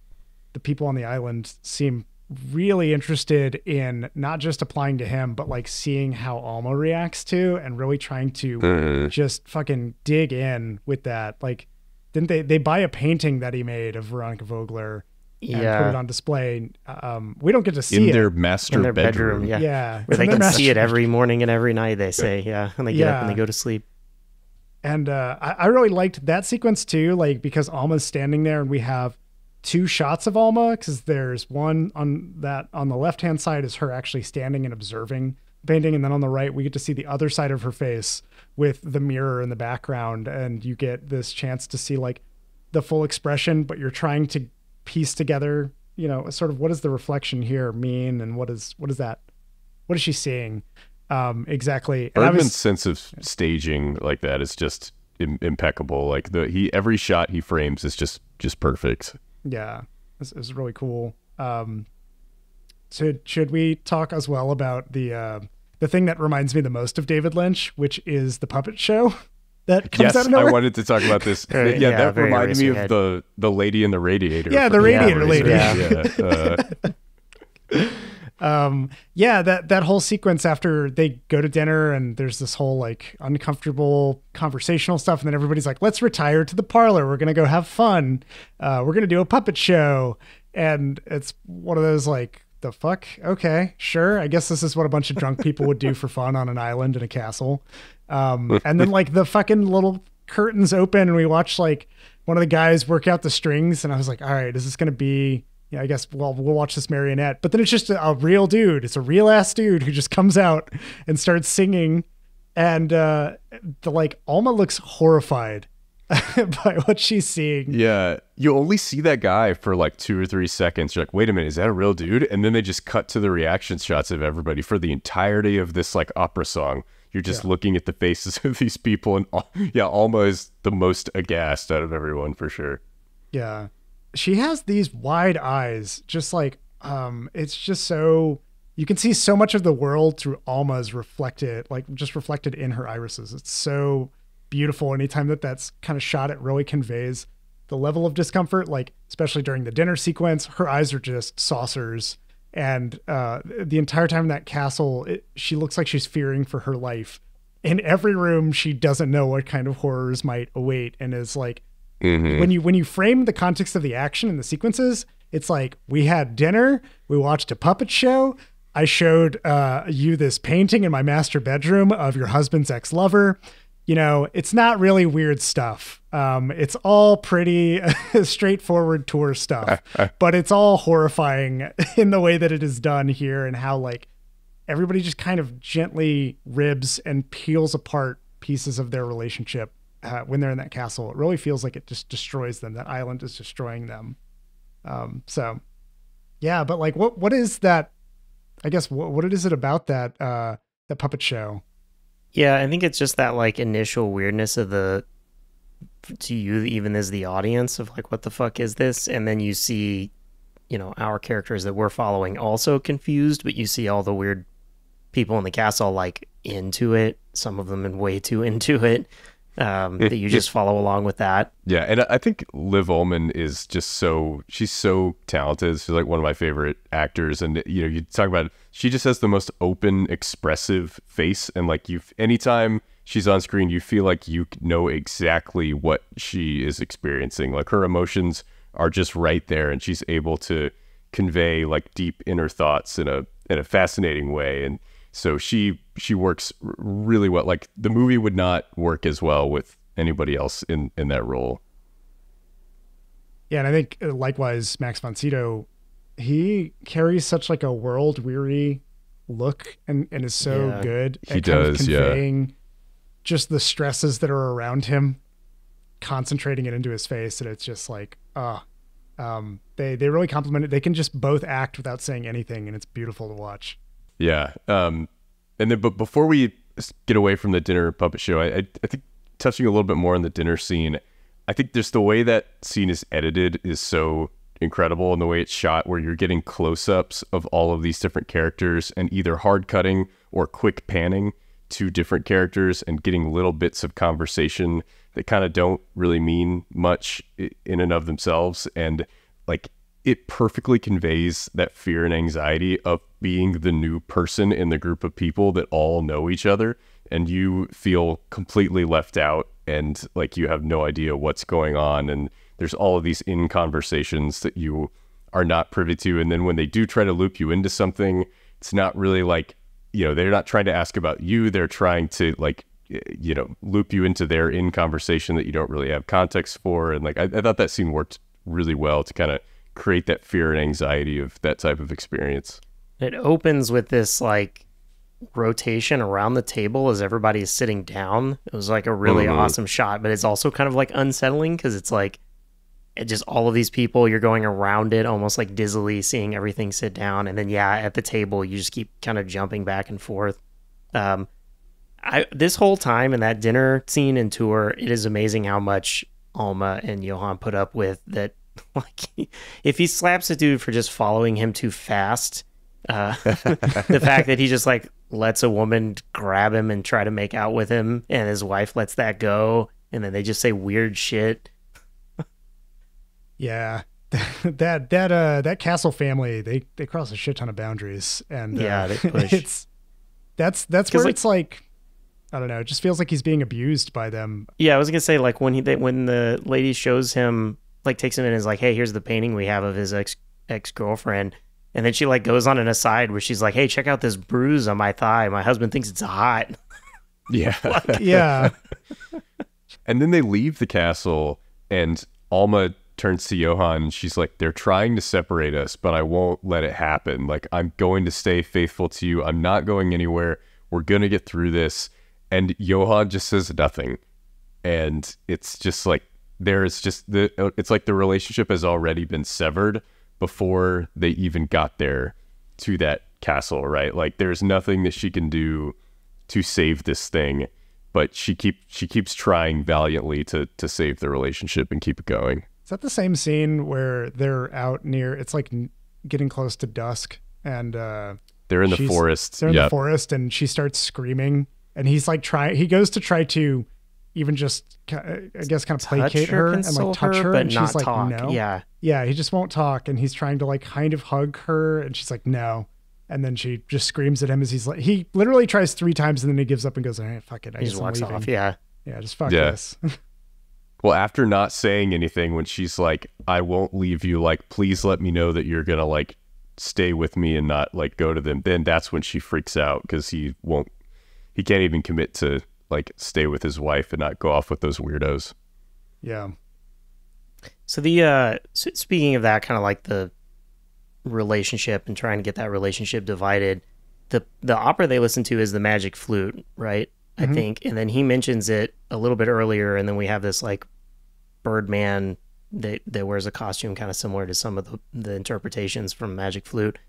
the people on the island seem really interested in, not just applying to him, but like seeing how Alma reacts to, and really trying to just fucking dig in with that. Like, didn't they buy a painting that he made of Veronica Vogler and put it on display? We don't get to see in it. their master bedroom. Yeah. Where they can see it every morning and every night, they say. Yeah. And they get up and they go to sleep. And I really liked that sequence too, like because Alma's standing there and we have two shots of Alma, because there's one on the left-hand side is her actually standing and observing the painting, and then on the right we get to see the other side of her face with the mirror in the background, and you get this chance to see like the full expression, but you're trying to piece together, sort of what does the reflection here mean, and what is she seeing exactly. Bergman's sense of staging like that is just impeccable. Like every shot he frames is just perfect. Yeah, it's really cool. So should we talk as well about the thing that reminds me the most of David Lynch, which is the puppet show that comes out of nowhere? I wanted to talk about this. That reminded me of the lady in the radiator. Yeah, the radiator lady. That whole sequence after they go to dinner and there's this whole like uncomfortable conversational stuff, and then everybody's like, let's retire to the parlor, we're gonna go have fun, we're gonna do a puppet show. And it's one of those like, the fuck, okay, sure, I guess this is what a bunch of drunk people would do for fun on an island in a castle. And then like the fucking little curtains open and we watch like one of the guys work out the strings, and I was like, all right, is this gonna be, I guess, we'll watch this marionette. But then it's just a real dude. It's a real ass dude who just comes out and starts singing. And Alma looks horrified by what she's seeing. Yeah, you only see that guy for like 2 or 3 seconds. You're like, wait a minute, is that a real dude? And then they just cut to the reaction shots of everybody for the entirety of this like opera song. You're just looking at the faces of these people, and Alma is the most aghast out of everyone for sure. Yeah, she has these wide eyes, just like it's just so you can see so much of the world through Alma's reflected in her irises. It's so beautiful. Anytime that's kind of shot, it really conveys the level of discomfort, like especially during the dinner sequence. Her eyes are just saucers, and the entire time in that castle, she looks like she's fearing for her life. In every room, she doesn't know what kind of horrors might await, and is like, when you frame the context of the action and the sequences, it's like, we had dinner, we watched a puppet show, I showed you this painting in my master bedroom of your husband's ex-lover. It's not really weird stuff. It's all pretty straightforward tour stuff, but it's all horrifying in the way that it is done here, and how like everybody just kind of gently ribs and peels apart pieces of their relationship when they're in that castle. It really feels like it just destroys them. That island is destroying them. So yeah, but like, what is that? I guess what is it about that puppet show? Yeah, I think it's just that like initial weirdness of to you, even as the audience, of like, what the fuck is this? And then you see, our characters that we're following also confused, but you see all the weird people in the castle like into it, some of them way too into it, that you just follow along with that. Yeah, and I think Liv Ullmann is just she's so talented. She's like one of my favorite actors, and you talk about it, she just has the most open, expressive face, and like anytime she's on screen, you feel like you know exactly what she is experiencing. Like her emotions are just right there, and she's able to convey like deep inner thoughts in a fascinating way. And so she works really well. Like the movie would not work as well with anybody else in that role. Yeah, and I think likewise, Max von Sydow, he carries such like a world weary look, and is so good at kind of conveying just the stresses that are around him, concentrating it into his face, and it's just like they really complement it. They can just both act without saying anything, and it's beautiful to watch. Yeah. And then, but before we get away from the dinner puppet show, I think touching a little bit more on the dinner scene, I think just the way that scene is edited is so incredible, and the way it's shot, where you're getting close-ups of all of these different characters, and either hard cutting or quick panning to different characters, and getting little bits of conversation that kind of don't really mean much in and of themselves. And like, it perfectly conveys that fear and anxiety of being the new person in the group of people that all know each other, and you feel completely left out, and like you have no idea what's going on, and there's all of these in conversations that you are not privy to. And then when they do try to loop you into something, it's not really like, they're not trying to ask about you, they're trying to like, loop you into their in conversation that you don't really have context for. And like, I thought that scene worked really well to kind of create that fear and anxiety of that type of experience. It opens with this like rotation around the table as everybody is sitting down. It was like a really awesome shot, but it's also kind of like unsettling, because it's like just all of these people, you're going around it almost like dizzily, seeing everything sit down, and then at the table you just keep kind of jumping back and forth. This whole time in that dinner scene and tour, it is amazing how much Alma and Johan put up with that. Like, if he slaps a dude for just following him too fast, the fact that he just like lets a woman grab him and try to make out with him, and his wife lets that go, and then they just say weird shit. Yeah, that castle family, they cross a shit ton of boundaries, and they push. That's where it's like, I don't know, it just feels like he's being abused by them. Yeah, I was gonna say, like, when the lady shows him, like, takes him in and is like, hey, here's the painting we have of his ex-girlfriend, and then she like goes on an aside where she's like, hey, check out this bruise on my thigh, my husband thinks it's hot. Yeah. Yeah. And then they leave the castle, and Alma turns to Johan, and she's like, they're trying to separate us, but I won't let it happen. Like, I'm going to stay faithful to you. I'm not going anywhere. We're going to get through this. And Johan just says nothing. and it's just like it's like the relationship has already been severed before they even got there to that castle, right? Like there's nothing that she can do to save this thing, but she keeps trying valiantly to save the relationship and keep it going. Is that the same scene where they're out near, it's like getting close to dusk, and they're in the forest. They're in the forest, and she starts screaming, and he's like he goes to try to even just, I guess, kind of placate her and like touch her, but and not she's like, talk. no. Yeah, he just won't talk, and he's trying to like kind of hug her, and she's like, no. And then she just screams at him as he's like, he literally tries 3 times, and then he gives up and goes, all right, fuck it, I guess I'm leaving. Off. Yeah, just fuck this. Well, after not saying anything, when she's like, I won't leave you, like, please let me know that you're gonna like stay with me and not like go to them, then that's when she freaks out, because he can't even commit to like stay with his wife and not go off with those weirdos. Yeah. So speaking of that, kind of like the relationship and trying to get that relationship divided, the opera they listen to is the Magic Flute, right? I think, and then he mentions it a little bit earlier, and then we have this like Birdman that wears a costume kind of similar to some of the interpretations from Magic Flute.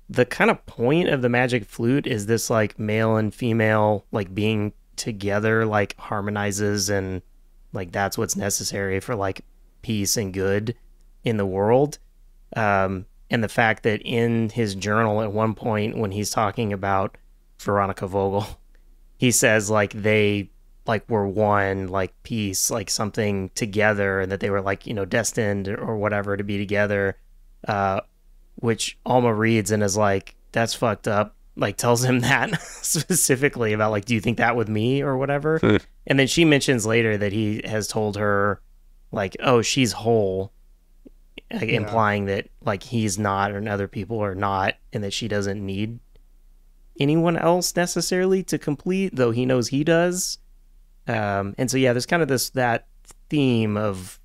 The kind of point of the Magic Flute is this like male and female like being together like harmonizes, and like that's what's necessary for like peace and good in the world. And the fact that in his journal at one point when he's talking about Veronica Vogel, he says like they like were one, like peace, like something together, and that they were like, you know, destined or whatever to be together, which Alma reads and is like, that's fucked up, like tells him that specifically about like, do you think that with me or whatever? And then she mentions later that he has told her like, oh, she's whole, like, implying that like he's not and other people are not, and that she doesn't need anyone else necessarily to complete, though he knows he does. And so yeah, there's kind of that theme of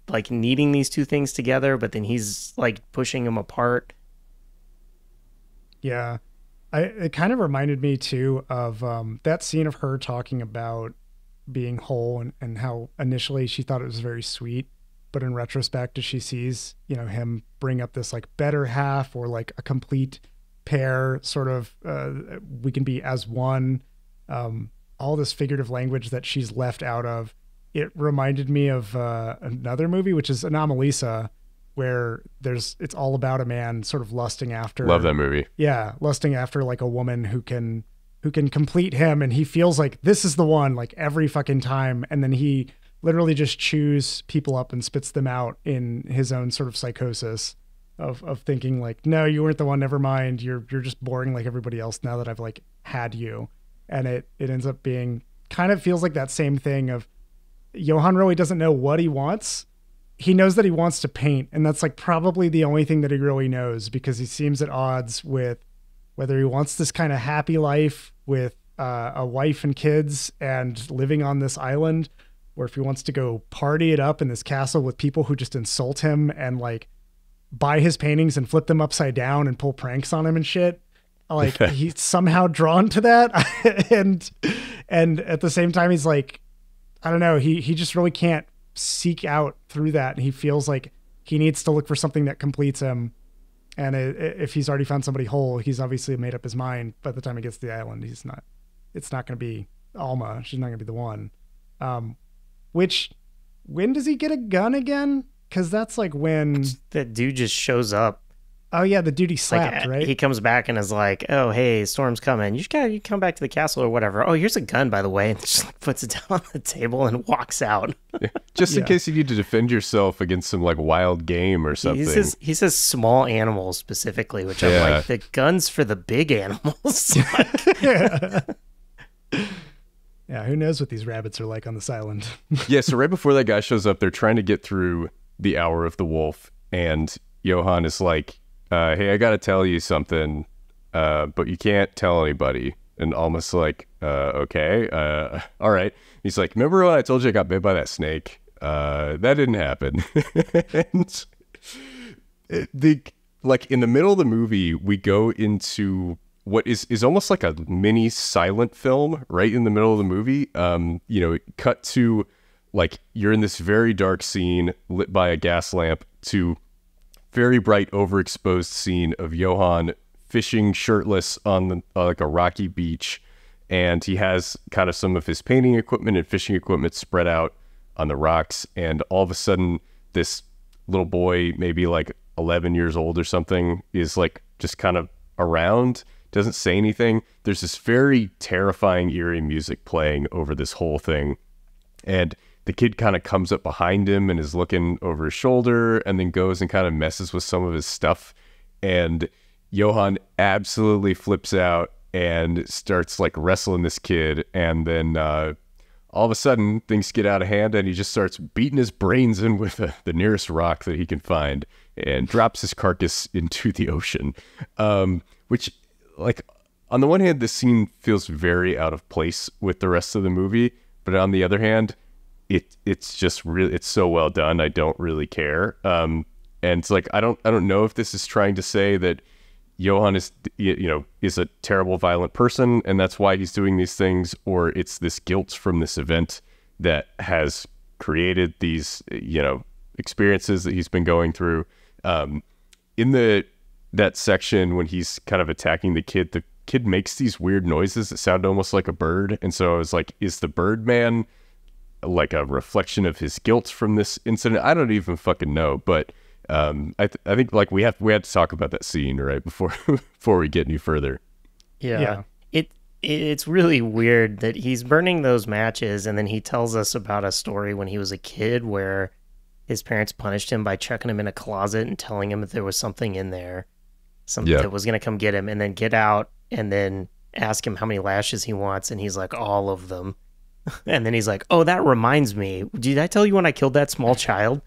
like needing these two things together, but then he's like pushing them apart. Yeah. It kind of reminded me too of that scene of her talking about being whole, and how initially she thought it was very sweet, but in retrospect, as she sees, you know, him bring up this like better half, or like a complete pair, sort of, we can be as one, all this figurative language that she's left out of, it reminded me of another movie, which is Anomalisa, where it's all about a man sort of lusting after. Love that movie. Yeah, lusting after like a woman who can complete him, and he feels like this is the one like every fucking time, and then he literally just chews people up and spits them out in his own sort of psychosis of thinking like, no, you weren't the one, never mind, you're just boring like everybody else now that I've like had you. And it ends up being kind of feels like that same thing of Johann really doesn't know what he wants. He knows that he wants to paint, and that's like probably the only thing that he really knows, because he seems at odds with whether he wants this kind of happy life with a wife and kids and living on this island, or if he wants to go party it up in this castle with people who just insult him and like buy his paintings and flip them upside down and pull pranks on him and shit. Like he's somehow drawn to that. and at the same time, he's like, I don't know, he just really can't seek out through that. And he feels like he needs to look for something that completes him. And if he's already found somebody whole, he's obviously made up his mind by the time he gets to the island. It's not going to be Alma. She's not going to be the one. When does he get a gun again? Because that's like when that dude just shows up. Oh yeah, the dude he slapped, like, right? He comes back and is like, "Oh hey, storm's coming. You come back to the castle or whatever. Oh, here's a gun, by the way." And just like puts it down on the table and walks out. Just in case you need to defend yourself against some like wild game or something. He says small animals specifically, which I'm like, the gun's for the big animals. Yeah, who knows what these rabbits are like on this island. Yeah, so right before that guy shows up, they're trying to get through the Hour of the Wolf, and Johann is like, hey, I gotta tell you something, but you can't tell anybody. And Alma's like, okay, all right. He's like, remember when I told you I got bit by that snake? That didn't happen. And like in the middle of the movie, we go into what is almost like a mini silent film right in the middle of the movie. You know, cut to like you're in this very dark scene lit by a gas lamp to very bright overexposed scene of Johann fishing shirtless on like a rocky beach, and he has kind of some of his painting equipment and fishing equipment spread out on the rocks, and all of a sudden this little boy, maybe like 11 years old or something, is like just kind of around, doesn't say anything. There's this very terrifying, eerie music playing over this whole thing, and the kid kind of comes up behind him and is looking over his shoulder, and then goes and kind of messes with some of his stuff, and Johann absolutely flips out and starts like wrestling this kid, and then all of a sudden things get out of hand, and he just starts beating his brains in with the nearest rock that he can find, and drops his carcass into the ocean. Which, like, on the one hand, this scene feels very out of place with the rest of the movie, but on the other hand, it's just really, it's so well done. I don't really care. And it's like, I don't know if this is trying to say that Johann is a terrible, violent person, and that's why he's doing these things, or it's this guilt from this event that has created these, experiences that he's been going through. In that section when he's kind of attacking the kid makes these weird noises that sound almost like a bird, and so I was like, is the Birdman like a reflection of his guilt from this incident? I don't even fucking know, but I think like we had to talk about that scene right before we get any further. Yeah. It's really weird that he's burning those matches, and then he tells us about a story when he was a kid where his parents punished him by chucking him in a closet and telling him that there was something in there, something that was going to come get him, and then get out and then ask him how many lashes he wants, and he's like, all of them. And then he's like, oh, that reminds me, did I tell you when I killed that small child?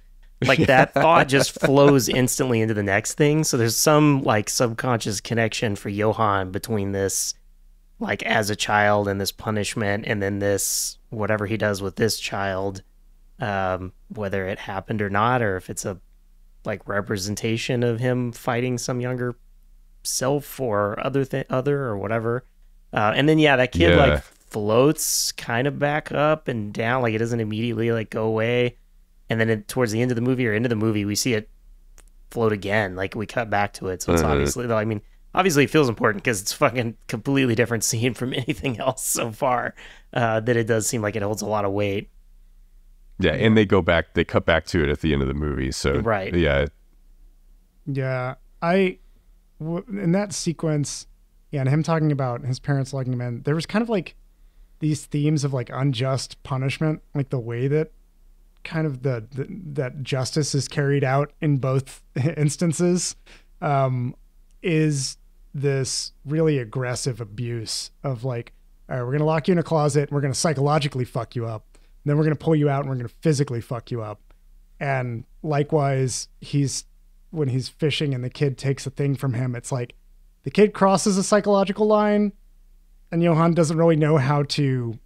Like that thought just flows instantly into the next thing. So there's some like subconscious connection for Johann between this, like as a child, and this punishment, and then this, whatever he does with this child, whether it happened or not, or if it's a like representation of him fighting some younger self or other or whatever. And then, that kid like floats kind of back up and down. Like it doesn't immediately like go away. And then towards the end of the movie or into the movie, we see it float again. Like we cut back to it. So it's obviously it feels important because it's fucking completely different scene from anything else so far, that it does seem like it holds a lot of weight. Yeah. And they cut back to it at the end of the movie. So right. Yeah. Yeah. In that sequence, and him talking about his parents locking him in, there was kind of like these themes of like unjust punishment, like the way that kind of that justice is carried out in both instances, is this really aggressive abuse of like, all right, we're going to lock you in a closet, and we're going to psychologically fuck you up, and then we're going to pull you out and we're going to physically fuck you up. And likewise, when he's fishing and the kid takes a thing from him, it's like the kid crosses a psychological line, and Johann doesn't really know how to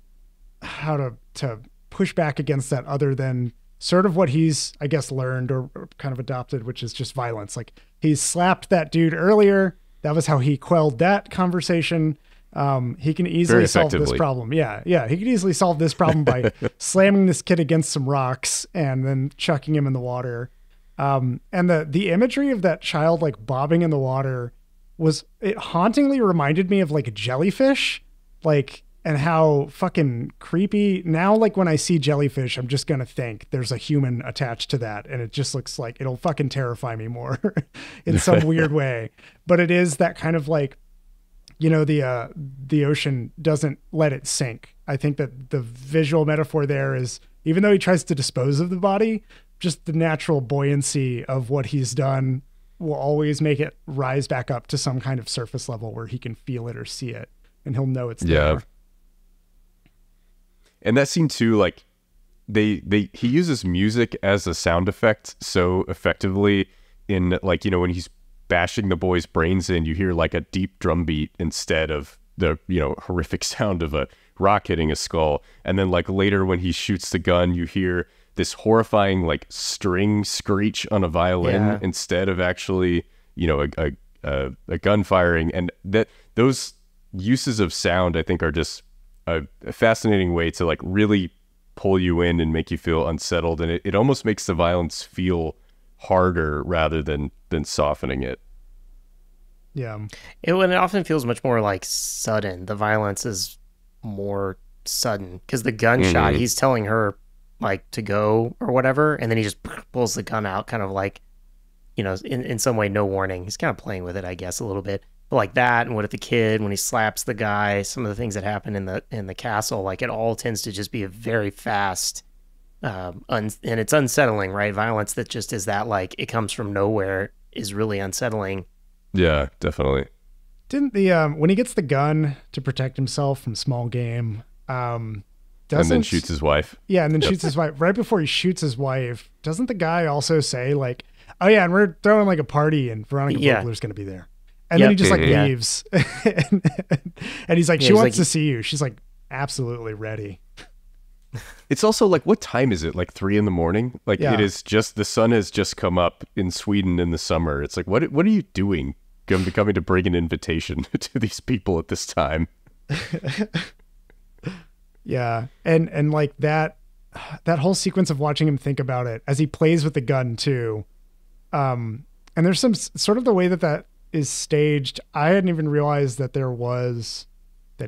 push back against that, other than sort of what he's, I guess, learned or kind of adopted, which is just violence. Like he's slapped that dude earlier. That was how he quelled that conversation. He can easily solve this problem. Yeah. He can easily solve this problem by slamming this kid against some rocks and then chucking him in the water. And the imagery of that child like bobbing in the water it hauntingly reminded me of like jellyfish, like, and how fucking creepy. Now, like when I see jellyfish, I'm just going to think there's a human attached to that. And it just looks like it'll fucking terrify me more in some weird way. But it is that kind of like, the ocean doesn't let it sink. I think that the visual metaphor there is, even though he tries to dispose of the body, just the natural buoyancy of what he's done will always make it rise back up to some kind of surface level where he can feel it or see it, and he'll know it's there. And that scene too, like he uses music as a sound effect so effectively in like, when he's bashing the boy's brains in, you hear like a deep drum beat instead of the, horrific sound of a rock hitting a skull. And then like later when he shoots the gun, you hear this horrifying like string screech on a violin instead of actually, a gun firing. And those uses of sound, I think, are just a fascinating way to like really pull you in and make you feel unsettled, and it almost makes the violence feel harder rather than softening it. Yeah. It often feels much more like sudden. The violence is more sudden because the gunshot, he's telling her like to go or whatever, and then he just pulls the gun out, kind of like, you know, in some way, no warning. He's kind of playing with it, I guess, a little bit. But like that, and what if the kid, when he slaps the guy, some of the things that happen in the castle, like it all tends to just be a very fast, and it's unsettling, right? Violence that just is that, like, it comes from nowhere is really unsettling. Yeah, definitely. Didn't the when he gets the gun to protect himself from small game, And then shoots his wife. Yeah, and then shoots his wife. Right before he shoots his wife, doesn't the guy also say like, "Oh yeah, and we're throwing like a party, and Veronica Vogler's going to be there," and then he just like leaves, and he's like, "She wants to see you." She's like, "Absolutely ready." It's also like, what time is it? Like 3 a.m? Like it is just, the sun has just come up in Sweden in the summer. It's like, what are you doing? Coming to bring an invitation to these people at this time. Yeah, and like that whole sequence of watching him think about it as he plays with the gun too, and there's some sort of the way that is staged. I hadn't even realized that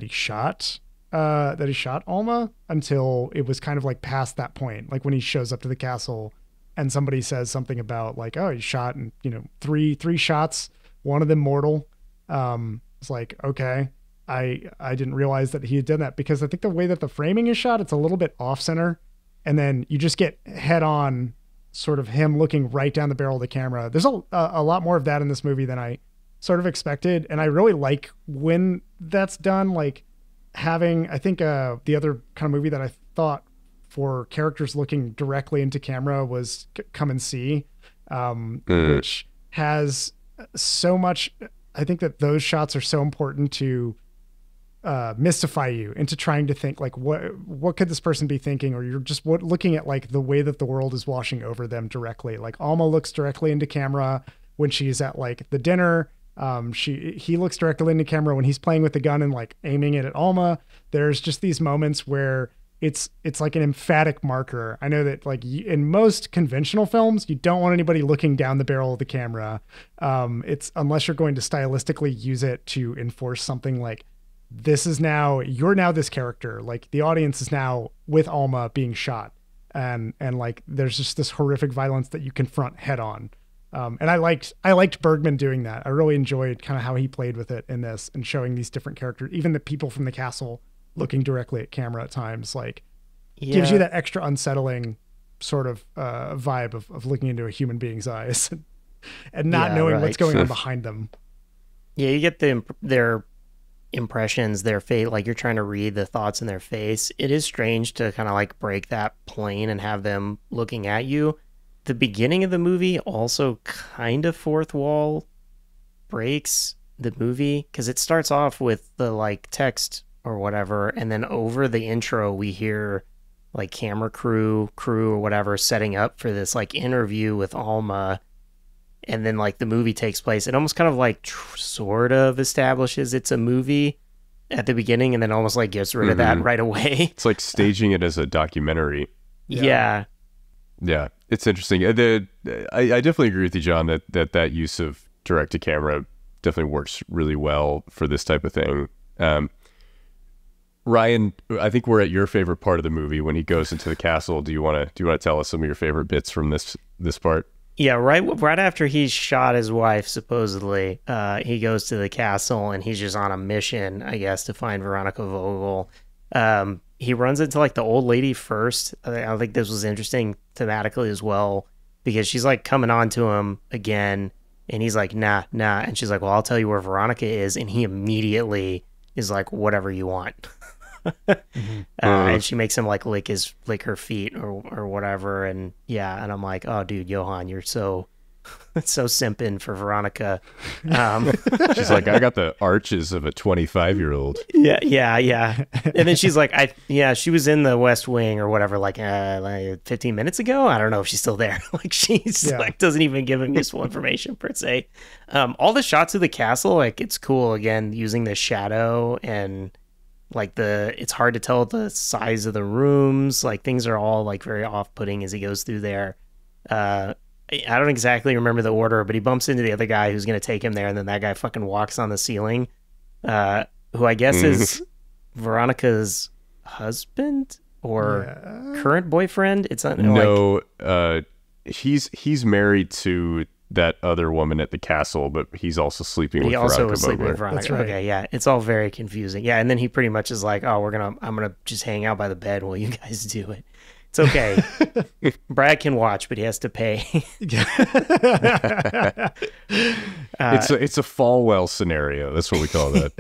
he shot Alma until it was kind of like past that point, like when he shows up to the castle and somebody says something about like, oh, he shot, and you know, three shots, one of them mortal. It's like, okay. I didn't realize that he had done that, because I think the way that the framing is shot, it's a little bit off center, and then you just get head on sort of him looking right down the barrel of the camera. There's a lot more of that in this movie than I sort of expected. And I really like when that's done, like having, I think the other kind of movie that I thought for characters looking directly into camera was Come and See, which has so much. I think that those shots are so important to mystify you into trying to think like, what could this person be thinking? Or you're just looking at like the way that the world is washing over them directly. Like Alma looks directly into camera when she's at like the dinner. He looks directly into camera when he's playing with the gun and like aiming it at Alma. There's just these moments where it's like an emphatic marker. I know that like in most conventional films, you don't want anybody looking down the barrel of the camera. It's unless you're going to stylistically use it to enforce something like, you're now this character. Like the audience is now with Alma being shot, and like there's just this horrific violence that you confront head on. And I liked Bergman doing that. I really enjoyed kind of how he played with it in this and showing these different characters, even the people from the castle looking directly at camera at times, like gives you that extra unsettling sort of vibe of looking into a human being's eyes and not knowing what's going on behind them. Yeah, you get their impressions, their fate, like you're trying to read the thoughts in their face. It is strange to kind of like break that plane and have them looking at you. The beginning of the movie also kind of fourth wall breaks the movie, because it starts off with the like text or whatever, and then over the intro we hear like camera crew or whatever setting up for this like interview with Alma, and then like the movie takes place. It almost kind of like sort of establishes it's a movie at the beginning, and then almost like gets rid of that right away. It's like staging it as a documentary. Yeah, it's interesting. I definitely agree with you, John, that use of direct to camera definitely works really well for this type of thing. Ryan, I think we're at your favorite part of the movie when he goes into the castle. Do you want to tell us some of your favorite bits from this part? Yeah, right after he's shot his wife, supposedly, he goes to the castle and he's just on a mission, I guess, to find Veronica Vogel. He runs into like the old lady first. I think this was interesting thematically as well, because she's like coming on to him again, and he's like, nah. And she's like, well, I'll tell you where Veronica is. And he immediately is like, whatever you want. And she makes him like lick her feet or whatever. And yeah, and I'm like, oh dude, Johan, you're so simping for Veronica. She's like, I got the arches of a 25-year-old. Yeah. And then she's like, she was in the West Wing or whatever, like 15 minutes ago. I don't know if she's still there. Like she's like doesn't even give him useful information per se. All the shots of the castle, like it's cool again, using the shadow and Like it's hard to tell the size of the rooms. Like things are all like very off-putting as he goes through there. I don't exactly remember the order, but he bumps into the other guy who's going to take him there, and then that guy fucking walks on the ceiling, who I guess is Veronica's husband or current boyfriend. It's not he's married to that other woman at the castle, but he's also sleeping with Veronica. He also was sleeping with Veronica. That's right. Okay, yeah, it's all very confusing. Yeah, and then he pretty much is like, "Oh, I'm gonna just hang out by the bed while you guys do it. It's okay. Brad can watch, but he has to pay." It's a Falwell scenario. That's what we call that.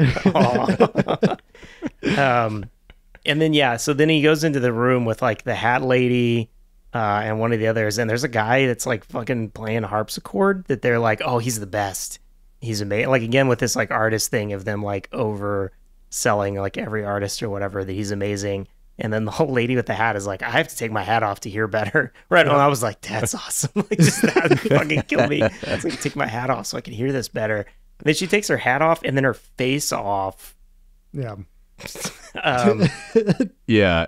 And then so then he goes into the room with like the hat lady. And one of the others, and there's a guy that's like fucking playing harpsichord that they're like, oh, he's the best. He's amazing. Like again, with this like artist thing of them like overselling like every artist or whatever that he's amazing. And then the whole lady with the hat is like, I have to take my hat off to hear better. Right. And I was like, that's awesome. Like just that fucking killed me. I was like, take my hat off so I can hear this better. And then she takes her hat off and then her face off. Yeah. Yeah.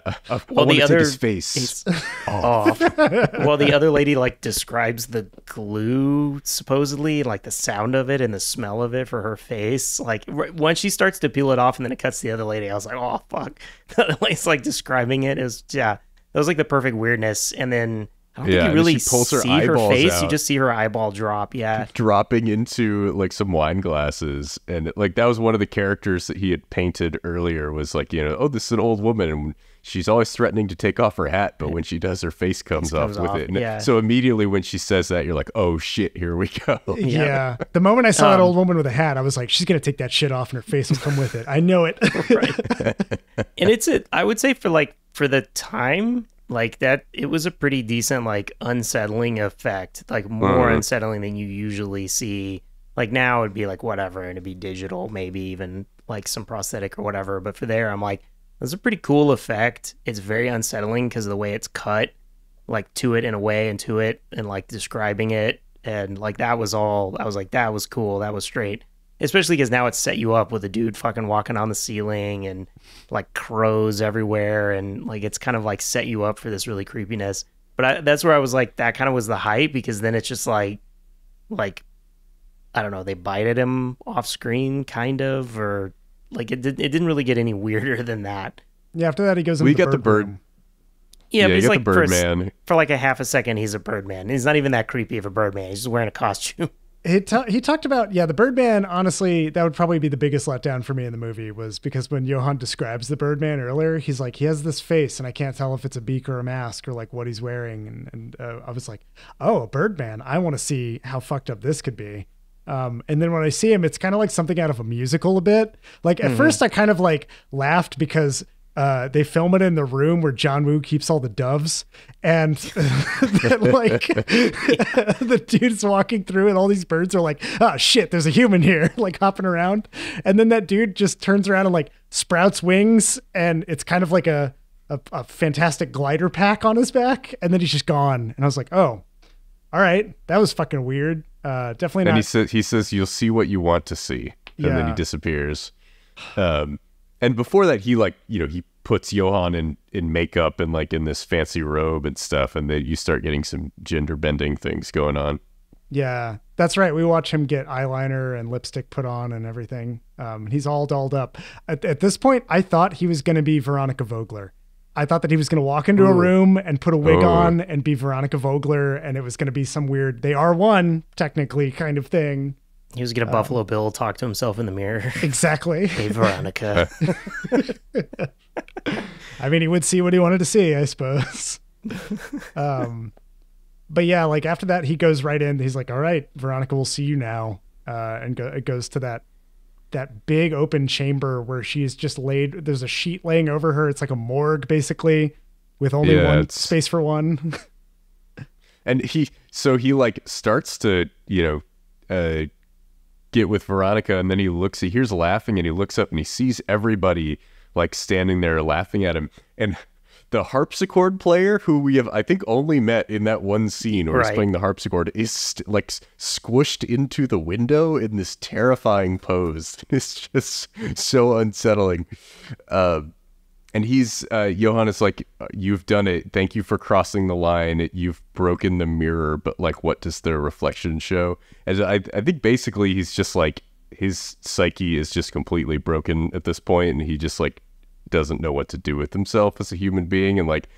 Well, the other his face off. Well, the other lady like describes the glue supposedly, like the sound of it and the smell of it for her face. Like once she starts to peel it off and then it cuts to the other lady, I was like, oh fuck. The other lady's like describing it. It was that was like the perfect weirdness. And then I don't think you really see her face. Out. You just see her eyeball drop. Yeah. Dropping into like some wine glasses. And like that was one of the characters that he had painted earlier was like, oh, this is an old woman and she's always threatening to take off her hat. But when she does, her face comes off with it. And so immediately when she says that, you're like, oh shit, here we go. Yeah. The moment I saw that old woman with a hat, I was like, she's going to take that shit off and her face will come with it. I know it. Right. And I would say for the time, like that, it was a pretty decent, like unsettling effect, like more unsettling than you usually see. Like now it'd be like whatever, and it'd be digital, maybe even like some prosthetic or whatever. But for there, I'm like, that's a pretty cool effect. It's very unsettling because of the way it's cut, like to it in a way and to it and like describing it. And like that was all, I was like, that was cool. That was straight. Especially because now it's set you up with a dude fucking walking on the ceiling and like crows everywhere. And like it's kind of like set you up for this really creepiness. But that's where I was like, that kind of was the hype because then it's just like, I don't know, they bite at him off screen kind of, or like it didn't really get any weirder than that. Yeah, after that he goes into the bird room. Yeah, but he's like Birdman. For like a half a second, he's a Birdman. He's not even that creepy of a Birdman. He's just wearing a costume. He talked about, the Birdman, honestly, that would probably be the biggest letdown for me in the movie was because when Johan describes the Birdman earlier, he's like, he has this face and I can't tell if it's a beak or a mask or like what he's wearing. And I was like, oh, a Birdman. I want to see how fucked up this could be. And then when I see him, it's kind of like something out of a musical a bit. Like at first I kind of like laughed because they film it in the room where John Woo keeps all the doves, and then, like the dude's walking through and all these birds are like, oh shit, there's a human here, like hopping around. And then that dude just turns around and like sprouts wings and it's kind of like a fantastic glider pack on his back. And then he's just gone. And I was like, oh, all right. That was fucking weird. Definitely not. And he says, you'll see what you want to see. And then he disappears. And before that, he he puts Johan in makeup and like in this fancy robe and stuff. And then you start getting some gender bending things going on. Yeah, that's right. We watch him get eyeliner and lipstick put on and everything. He's all dolled up. At this point, I thought he was going to be Veronica Vogler. I thought that he was going to walk into a room and put a wig on and be Veronica Vogler. And it was going to be some weird, they are one technically kind of thing. He was going to Buffalo Bill talk to himself in the mirror. Exactly. Hey, Veronica. I mean, he would see what he wanted to see, I suppose. But yeah, like after that, he goes right in. He's like, all right, Veronica, we'll see you now. And it goes to that big open chamber where she's just laid. There's a sheet laying over her. It's like a morgue, basically, with only one space for one. And he like starts to, get with Veronica, and then he hears laughing, and he looks up and he sees everybody like standing there laughing at him. And the harpsichord player, who we have, I think, only met in that one scene where he's Right. playing the harpsichord, is like squished into the window in this terrifying pose. It's just so unsettling. And he's Johann is like, you've done it. Thank you for crossing the line. You've broken the mirror, but like, what does the reflection show? And I think basically he's just like, his psyche is just completely broken at this point, and he just like doesn't know what to do with himself as a human being. And like,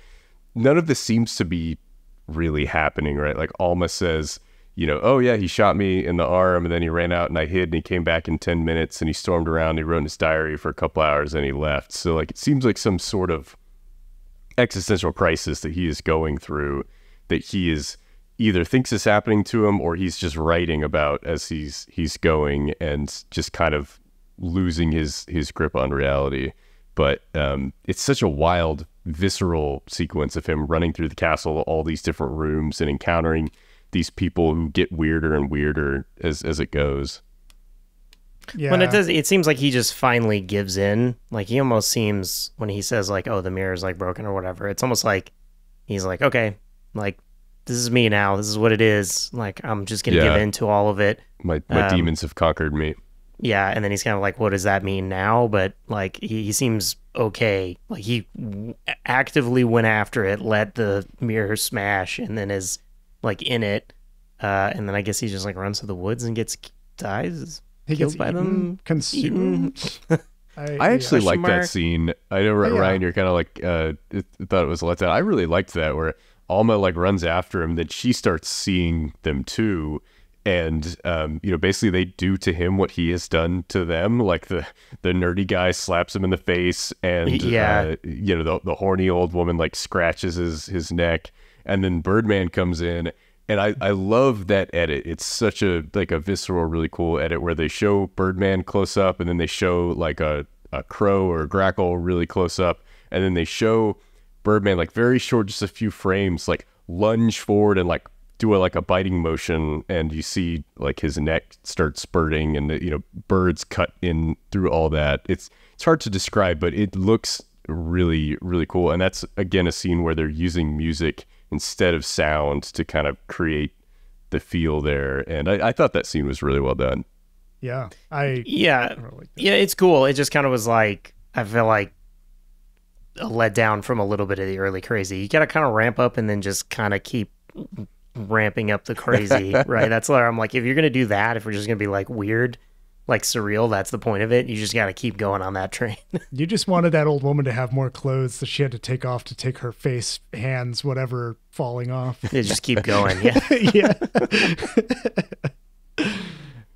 none of this seems to be really happening, right? Like Alma says, you know, oh yeah, he shot me in the arm and then he ran out and I hid and he came back in 10 minutes and he stormed around and he wrote in his diary for a couple hours and he left. So like, it seems like some sort of existential crisis that he is going through, that he is either thinks is happening to him or he's just writing about as he's going, and just kind of losing his grip on reality. But it's such a wild, visceral sequence of him running through the castle, all these different rooms, and encountering these people who get weirder and weirder as it goes. Yeah. When it does, it seems like he just finally gives in. Like he almost seems, when he says like, "Oh, the mirror's like broken" or whatever, it's almost like he's like, "Okay, like this is me now. This is what it is. Like I'm just gonna give in to all of it. My demons have conquered me." Yeah, and then he's kind of like, "What does that mean now?" But like he seems okay. Like he actively went after it, let the mirror smash, and then is like in it. And then I guess he just like runs to the woods and dies. He Killed gets by eaten, them, consumed. I actually like Question mark. that scene. I know, Oh, yeah. Ryan, you're kind of like, thought it was a letdown. I really liked that, where Alma like runs after him, then she starts seeing them too. And, you know, basically they do to him what he has done to them. Like the nerdy guy slaps him in the face, and, Yeah. you know, the horny old woman like scratches his neck. And then Birdman comes in. And I love that edit. It's such a visceral, really cool edit where they show Birdman close up, and then they show like a crow or a grackle really close up, and then they show Birdman like very short, just a few frames, like lunge forward and like do a biting motion, and you see like his neck start spurting, and the, you know, birds cut in through all that. It's hard to describe, but it looks really, really cool. And that's again a scene where they're using music instead of sound to kind of create the feel there. And I thought that scene was really well done. Yeah. Yeah, really like that. yeah, it's cool. It just kind of was like, I feel like a letdown from a little bit of the early crazy. You got to kind of ramp up and then just kind of keep ramping up the crazy, right? That's where I'm like, if you're gonna do that, if we're just gonna be like weird, like surreal, that's the point of it. You just got to keep going on that train. You just wanted that old woman to have more clothes that she had to take off to take her face, hands, whatever, falling off. You just keep going. Yeah. Yeah.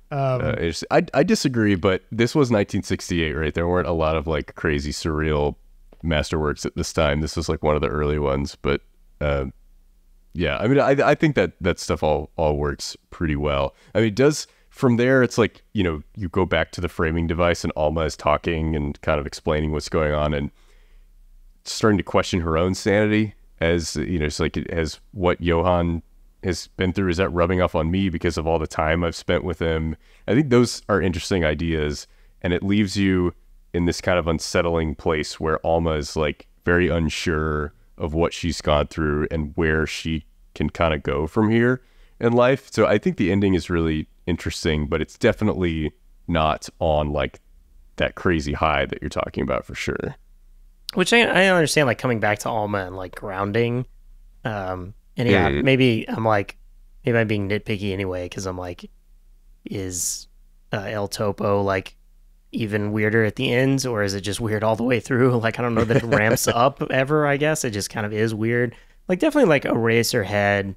I disagree, but this was 1968, right? There weren't a lot of like crazy surreal masterworks at this time. This was like one of the early ones, but yeah, I mean, I think that stuff all works pretty well. I mean, it does. From there, it's like, you know, you go back to the framing device and Alma is talking and kind of explaining what's going on and starting to question her own sanity, as, you know, it's like, as what Johann has been through, is that rubbing off on me because of all the time I've spent with him? I think those are interesting ideas, and it leaves you in this kind of unsettling place where Alma is like very unsure of what she's gone through and where she can kind of go from here in life. So I think the ending is really interesting, but it's definitely not on like that crazy high that you're talking about, for sure. Which I understand, like coming back to Alma and like grounding. And yeah, maybe I'm being nitpicky anyway, because I'm like, is El Topo like even weirder at the ends, or is it just weird all the way through? Like, I don't know that it ramps up ever, I guess. It just kind of is weird. Like, definitely like Eraserhead,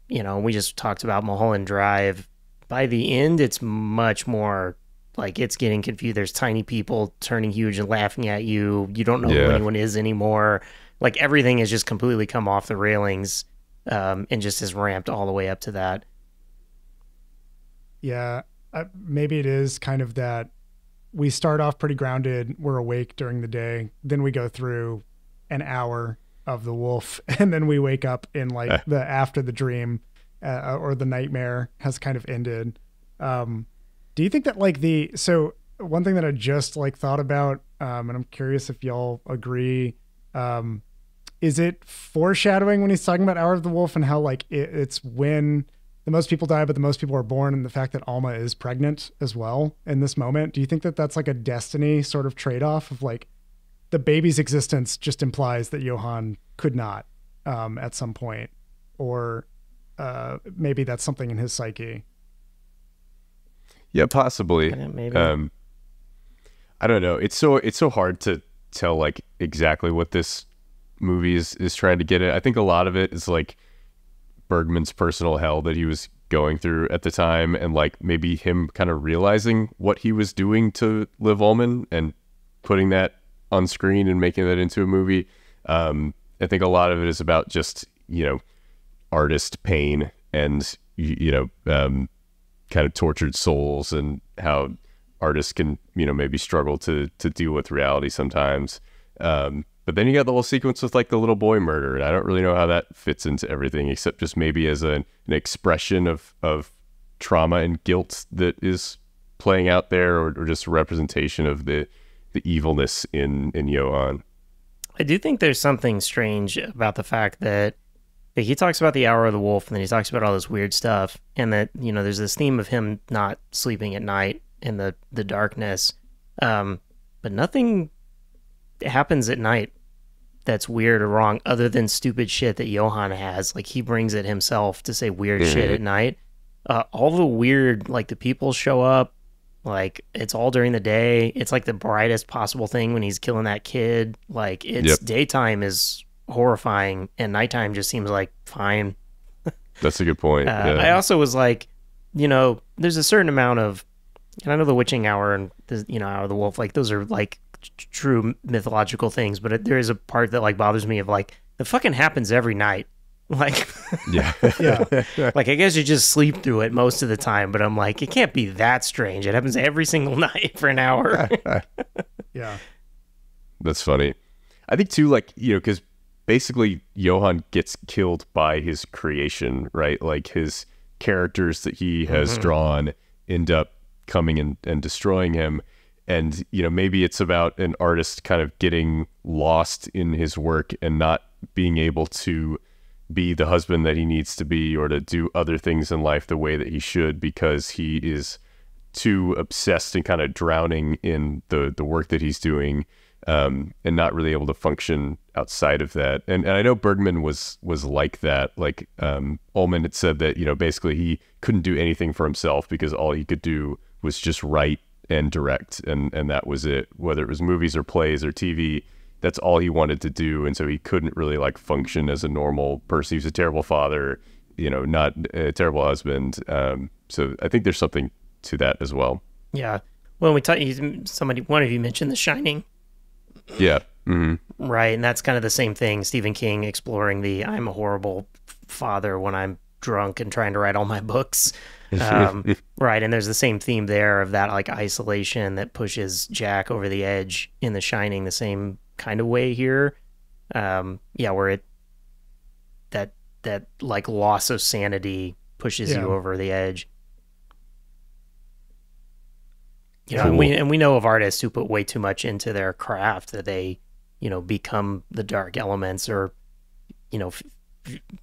you know, we just talked about Mulholland Drive. By the end, it's much more like it's getting confused. There's tiny people turning huge and laughing at you. You don't know who anyone is anymore. Like, everything has just completely come off the railings, and just has ramped all the way up to that. Yeah. Maybe it is kind of that we start off pretty grounded. We're awake during the day. Then we go through an hour of the wolf, and then we wake up in like the after the dream or the nightmare has kind of ended. Do you think that like so one thing that I just like thought about, and I'm curious if y'all agree, is it foreshadowing when he's talking about Hour of the Wolf and how like it's when the most people die, but the most people are born, and the fact that Alma is pregnant as well in this moment? Do you think that that's like a destiny sort of trade-off of like the baby's existence just implies that Johann could not at some point, or maybe that's something in his psyche? Yeah, possibly. Maybe. I don't know. It's so hard to tell like exactly what this movie is trying to get at. I think a lot of it is like Bergman's personal hell that he was going through at the time, and like maybe him kind of realizing what he was doing to Liv Ullmann and putting that on screen and making that into a movie. I think a lot of it is about just, you know, artist pain and, you know, kind of tortured souls, and how artists can, you know, maybe struggle to deal with reality sometimes. But then you got the whole sequence with like the little boy murder, and I don't really know how that fits into everything, except just maybe as an expression of trauma and guilt that is playing out there, or just a representation of the evilness in Johann. I do think there's something strange about the fact that he talks about the Hour of the Wolf, and then he talks about all this weird stuff, and that, you know, there's this theme of him not sleeping at night in the darkness, but nothing happens at night that's weird or wrong, other than stupid shit that Johann has. Like, he brings it himself to say weird shit at night. All the weird, like, the people show up, like, it's all during the day. It's like the brightest possible thing when he's killing that kid. Like, it's daytime is horrifying, and nighttime just seems like fine. That's a good point. I also was like, you know, there's a certain amount of, and I know the Witching Hour and the, you know, Hour of the Wolf, like, those are like true mythological things, but there is a part that like bothers me of like, it fucking happens every night. Like, yeah. Like, I guess you just sleep through it most of the time, but I'm like, it can't be that strange. It happens every single night for an hour. Yeah. That's funny. I think too, like, you know, because basically Johann gets killed by his creation, right? Like, his characters that he has drawn end up coming and destroying him. And, you know, maybe it's about an artist kind of getting lost in his work and not being able to be the husband that he needs to be, or to do other things in life the way that he should, because he is too obsessed and kind of drowning in the work that he's doing, and not really able to function outside of that. And I know Bergman was like that. Like, Ullmann had said that, you know, basically he couldn't do anything for himself because all he could do was just write and direct, and that was it. Whether it was movies or plays or TV, that's all he wanted to do. And so he couldn't really like function as a normal person. He was a terrible father, you know, not a terrible husband. So I think there's something to that as well. Yeah. Well, one of you mentioned The Shining. Yeah. Mm-hmm. Right. And that's kind of the same thing. Stephen King exploring the I'm a horrible father when I'm drunk and trying to write all my books. Right. And there's the same theme there of that like isolation that pushes Jack over the edge in The Shining, the same kind of way here. Where that like loss of sanity pushes you over the edge. You know, Cool. and we know of artists who put way too much into their craft that they, you know, become the dark elements, or, you know,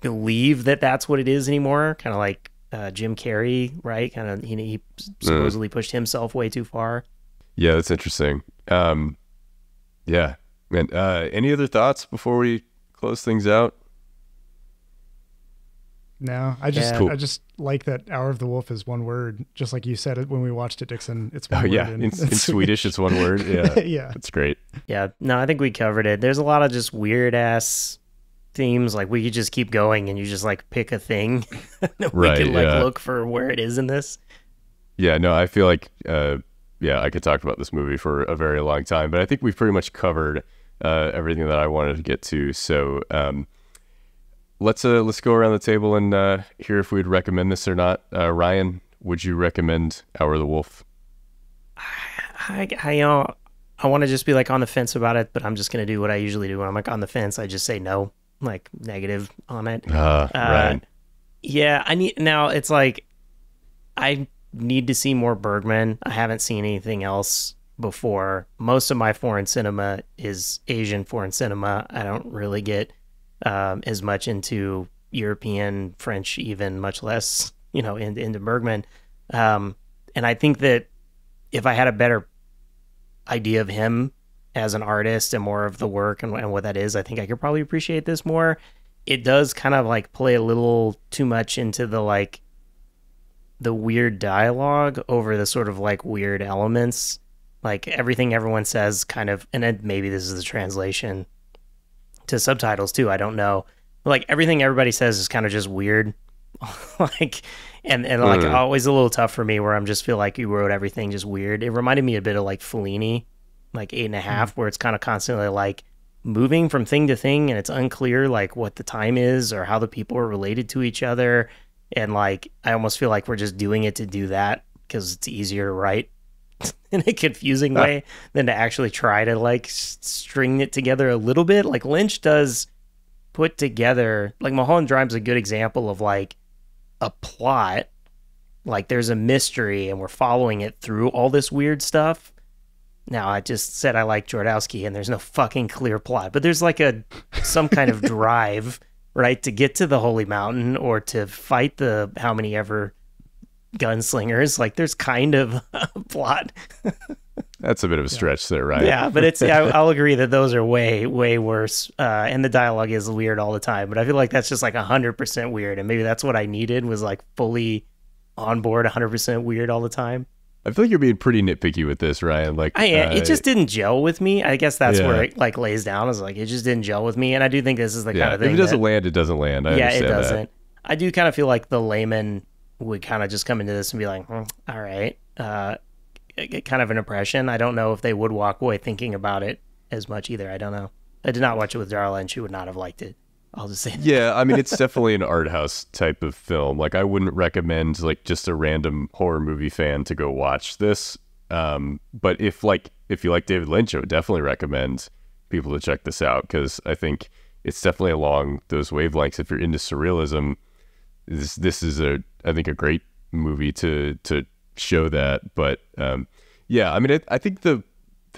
believe that that's what it is anymore. Kind of like Jim Carrey, right? Kind of, you know, he supposedly pushed himself way too far. Yeah, that's interesting. Yeah. And any other thoughts before we close things out? No, I just Cool. I just like that Hour of the Wolf is one word, just like you said it when we watched it, Dixon. It's one Oh word. yeah, in Swedish it's one word. Yeah, Yeah. that's great. Yeah, no, I think we covered it. There's a lot of just weird ass themes. Like, we could just keep going and you just like pick a thing. We Right, could like yeah. look for where it is in this. Yeah, no, I feel like I could talk about this movie for a very long time, but I think we've pretty much covered everything that I wanted to get to. So let's go around the table and hear if we'd recommend this or not. Ryan, would you recommend Hour of the Wolf? I want to just be like on the fence about it, but I'm just gonna do what I usually do when I'm like on the fence. I just say no, like negative on it. Ryan. Yeah, it's like I need to see more Bergman. I haven't seen anything else before. Most of my foreign cinema is Asian foreign cinema. I don't really get as much into European, French, even much less, into Bergman. And I think that if I had a better idea of him as an artist and more of the work and what that is, I think I could probably appreciate this more. It does kind of like play a little too much into the weird dialogue over the sort of like weird elements. Like everything everyone says kind of, and then maybe this is the translation to subtitles too, I don't know. But like everything everybody says is kind of just weird. Like, and like always a little tough for me where I'm just feel like you wrote everything just weird. It reminded me a bit of like Fellini, like 8.5, where it's kind of constantly like moving from thing to thing and it's unclear like what the time is or how the people are related to each other. And like, I almost feel like we're just doing it to do that because it's easier to write in a confusing way than to actually try to like string it together a little bit. Like Lynch does put together, like Mulholland Drive's a good example of like a plot. Like there's a mystery and we're following it through all this weird stuff. Now, I just said I like Jodorowsky and there's no fucking clear plot, but there's like some kind of drive, right, to get to the Holy Mountain or to fight the how many ever gunslingers. Like there's kind of a plot. That's a bit of a stretch there, right? Yeah, but I'll agree that those are way, way worse. And the dialogue is weird all the time, but I feel like that's just like 100% weird. And maybe that's what I needed was like fully on board 100% weird all the time. I feel like you're being pretty nitpicky with this, Ryan. Like, it just didn't gel with me. I guess that's where it like lays down. Is like it just didn't gel with me, and I do think this is the kind of thing. If it doesn't land, it doesn't land. I understand it doesn't. that. I do kind of feel like the layman would kind of just come into this and be like, all right, get kind of an impression. I don't know if they would walk away thinking about it as much either. I don't know. I did not watch it with Darla, and she would not have liked it. I'll just say that. Yeah, I mean, it's definitely an art house type of film. Like, I wouldn't recommend like just a random horror movie fan to go watch this. But if you like David Lynch, I would definitely recommend people to check this out because I think it's definitely along those wavelengths. If you're into surrealism, this is I think a great movie to show that. But yeah, I mean, I think the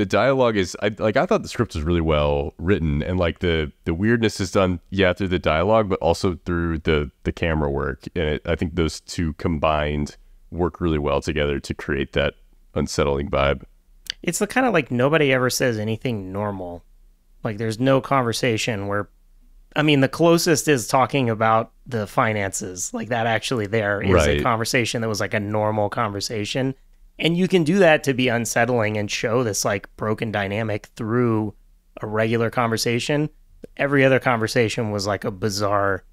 dialogue is I thought the script was really well written, and like the weirdness is done through the dialogue, but also through the camera work, and I think those two combined work really well together to create that unsettling vibe. It's the kind of like nobody ever says anything normal. Like there's no conversation where, I mean, the closest is talking about the finances. Like that actually there is a conversation that was like a normal conversation. And you can do that to be unsettling and show this like broken dynamic through a regular conversation. Every other conversation was like a bizarre,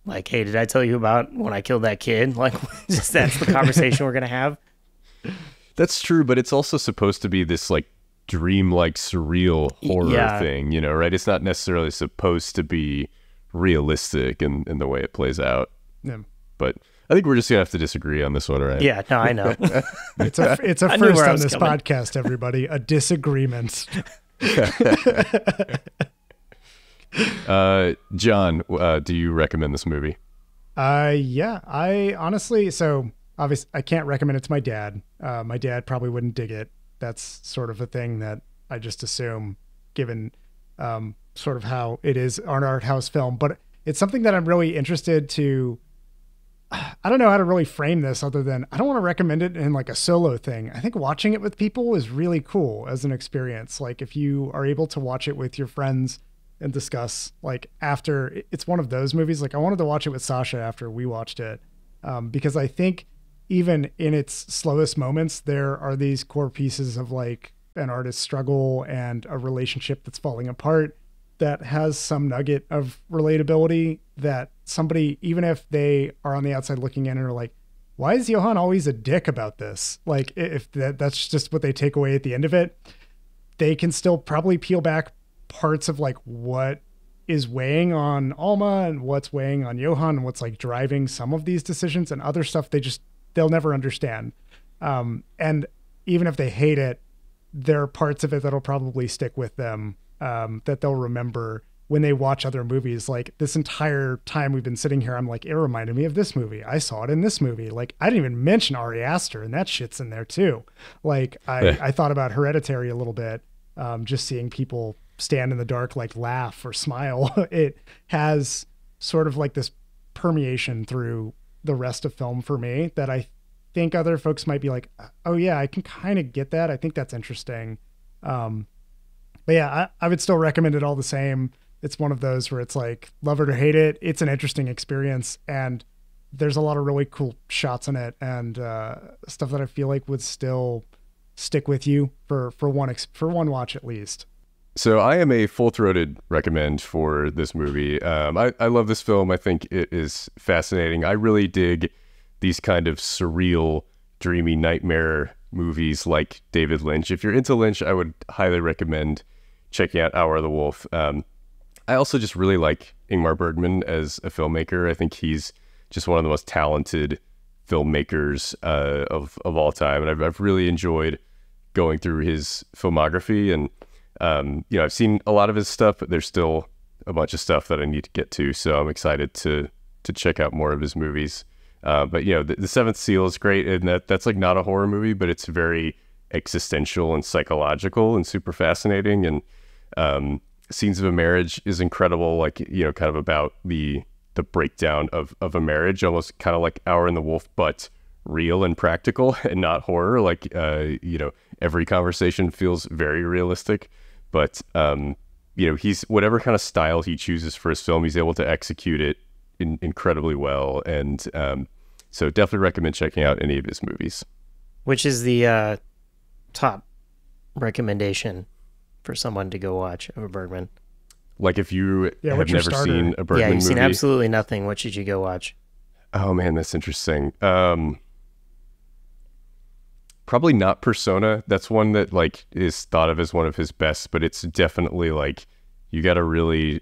like, hey, did I tell you about when I killed that kid? Like, just that's the conversation we're going to have. That's true, but it's also supposed to be this like dream-like surreal horror thing, right? It's not necessarily supposed to be realistic in the way it plays out. Yeah. But I think we're just gonna have to disagree on this one, right? Yeah, no, I know. It's a first on this podcast, everybody. A disagreement. John, do you recommend this movie? Yeah, I honestly, so obviously I can't recommend it to my dad. My dad probably wouldn't dig it. That's sort of a thing that I just assume, given sort of how it is an art house film. But it's something that I'm really interested to. I don't know how to really frame this other than I don't want to recommend it in like a solo thing. I think watching it with people is really cool as an experience. Like if you are able to watch it with your friends and discuss like after, it's one of those movies. Like I wanted to watch it with Sasha after we watched it because I think even in its slowest moments, there are these core pieces of like an artist's struggle and a relationship that's falling apart that has some nugget of relatability that somebody, even if they are on the outside looking in and are like, why is Johan always a dick about this? Like if that's just what they take away at the end of it, they can still probably peel back parts of like what is weighing on Alma and what's weighing on Johan and what's like driving some of these decisions and other stuff they'll never understand. And even if they hate it, there are parts of it that'll probably stick with them that they'll remember when they watch other movies. Like this entire time we've been sitting here, I'm like, it reminded me of this movie. I saw it in this movie. Like I didn't even mention Ari Aster and that shit's in there too. Like I thought about Hereditary a little bit, just seeing people stand in the dark, like laugh or smile, it has sort of like this permeation through the rest of film for me that I think other folks might be like, oh yeah, I can kind of get that. I think that's interesting. But yeah, I would still recommend it all the same. It's one of those where it's like, love it or hate it. It's an interesting experience, and there's a lot of really cool shots in it, and stuff that I feel like would still stick with you for one watch at least. So I am a full-throated recommend for this movie. I love this film. I think it is fascinating. I really dig these kind of surreal, dreamy nightmare movies like David Lynch. If you're into Lynch, I would highly recommend checking out Hour of the Wolf. I also just really like Ingmar Bergman as a filmmaker. I think he's just one of the most talented filmmakers of all time. And I've really enjoyed going through his filmography. And, I've seen a lot of his stuff, but there's still a bunch of stuff that I need to get to. So I'm excited to check out more of his movies. But the Seventh Seal is great. And that's like not a horror movie, but it's very existential and psychological and super fascinating. And Scenes of a Marriage is incredible. Like, kind of about the breakdown of a marriage, almost kind of like Hour in the Wolf, but real and practical and not horror. Like, every conversation feels very realistic, but, he's whatever kind of style he chooses for his film, he's able to execute it incredibly well. And so definitely recommend checking out any of his movies. Which is the top recommendation for someone to go watch of a Bergman? Like if you have never seen a Bergman movie. Yeah, you've seen absolutely nothing. What should you go watch? Oh man, that's interesting. Probably not Persona. That's one that like is thought of as one of his best, but it's definitely like you got to really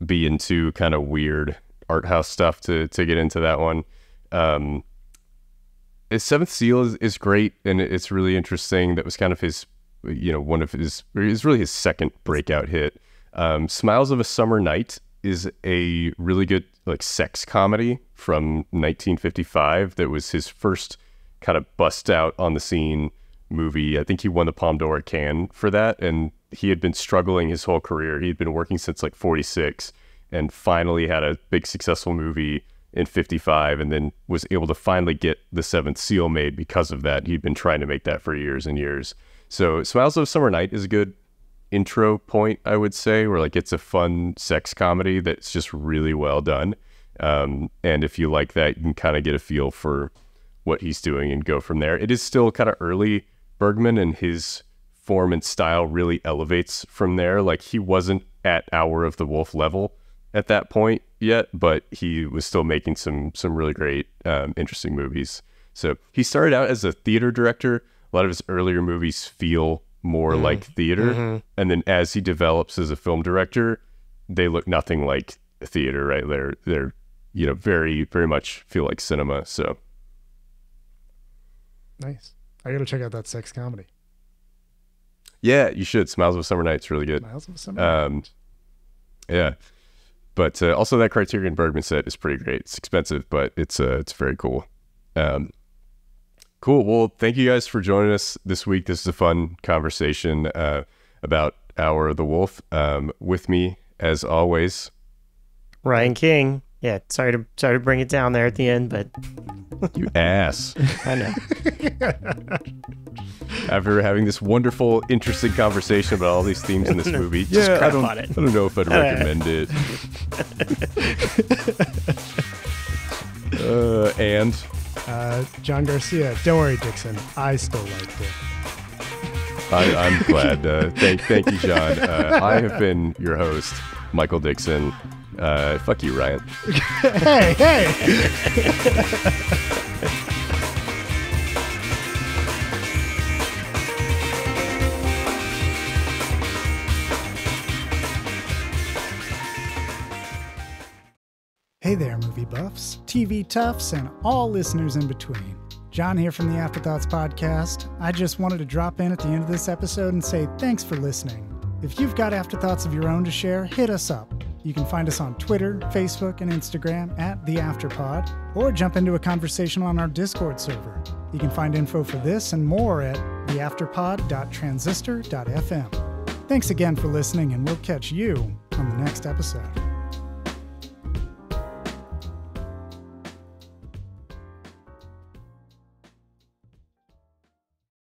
be into kind of weird art house stuff to get into that one. His Seventh Seal is great, and it's really interesting. That was kind of his, one of his, it's really his second breakout hit. Smiles of a Summer Night is a really good like sex comedy from 1955 that was his first kind of bust out on the scene movie. I think he won the Palme d'Or at Cannes for that, and he had been struggling his whole career. He had been working since like 46 and finally had a big successful movie in 55, and then was able to finally get the Seventh Seal made because of that. He'd been trying to make that for years and years. So Smiles of a Summer Night is a good intro point, I would say, where like it's a fun sex comedy that's just really well done. And if you like that, you can kind of get a feel for what he's doing and go from there. It is still kind of early Bergman, and his form and style really elevates from there. Like he wasn't at Hour of the Wolf level at that point yet, but he was still making some really great, interesting movies. So he started out as a theater director. A lot of his earlier movies feel more like theater. And then as he develops as a film director, they look nothing like theater, right? They're very, very much feel like cinema. So nice. I got to check out that sex comedy. Yeah, you should. Smiles of a Summer Night's really good. Smiles of a Summer Night. Yeah. But also that Criterion Bergman set is pretty great. It's expensive, but it's very cool. Cool. Well, thank you guys for joining us this week. This is a fun conversation about Hour of the Wolf. With me, as always, Ryan King. Yeah, sorry to bring it down there at the end, but you ass. I know. After having this wonderful, interesting conversation about all these themes in this movie, I don't know if I'd recommend it. And John Garcia. Don't worry, Dixon. I still liked it. I'm glad. Thank you, John. I have been your host, Michael Dixon. Fuck you, Ryan. Hey! Hey there, movie buffs, TV toughs, and all listeners in between. John here from the Afterthoughts Podcast. I just wanted to drop in at the end of this episode and say thanks for listening. If you've got afterthoughts of your own to share, hit us up. You can find us on Twitter, Facebook, and Instagram at The Afterpod, or jump into a conversation on our Discord server. You can find info for this and more at theafterpod.transistor.fm. Thanks again for listening, and we'll catch you on the next episode.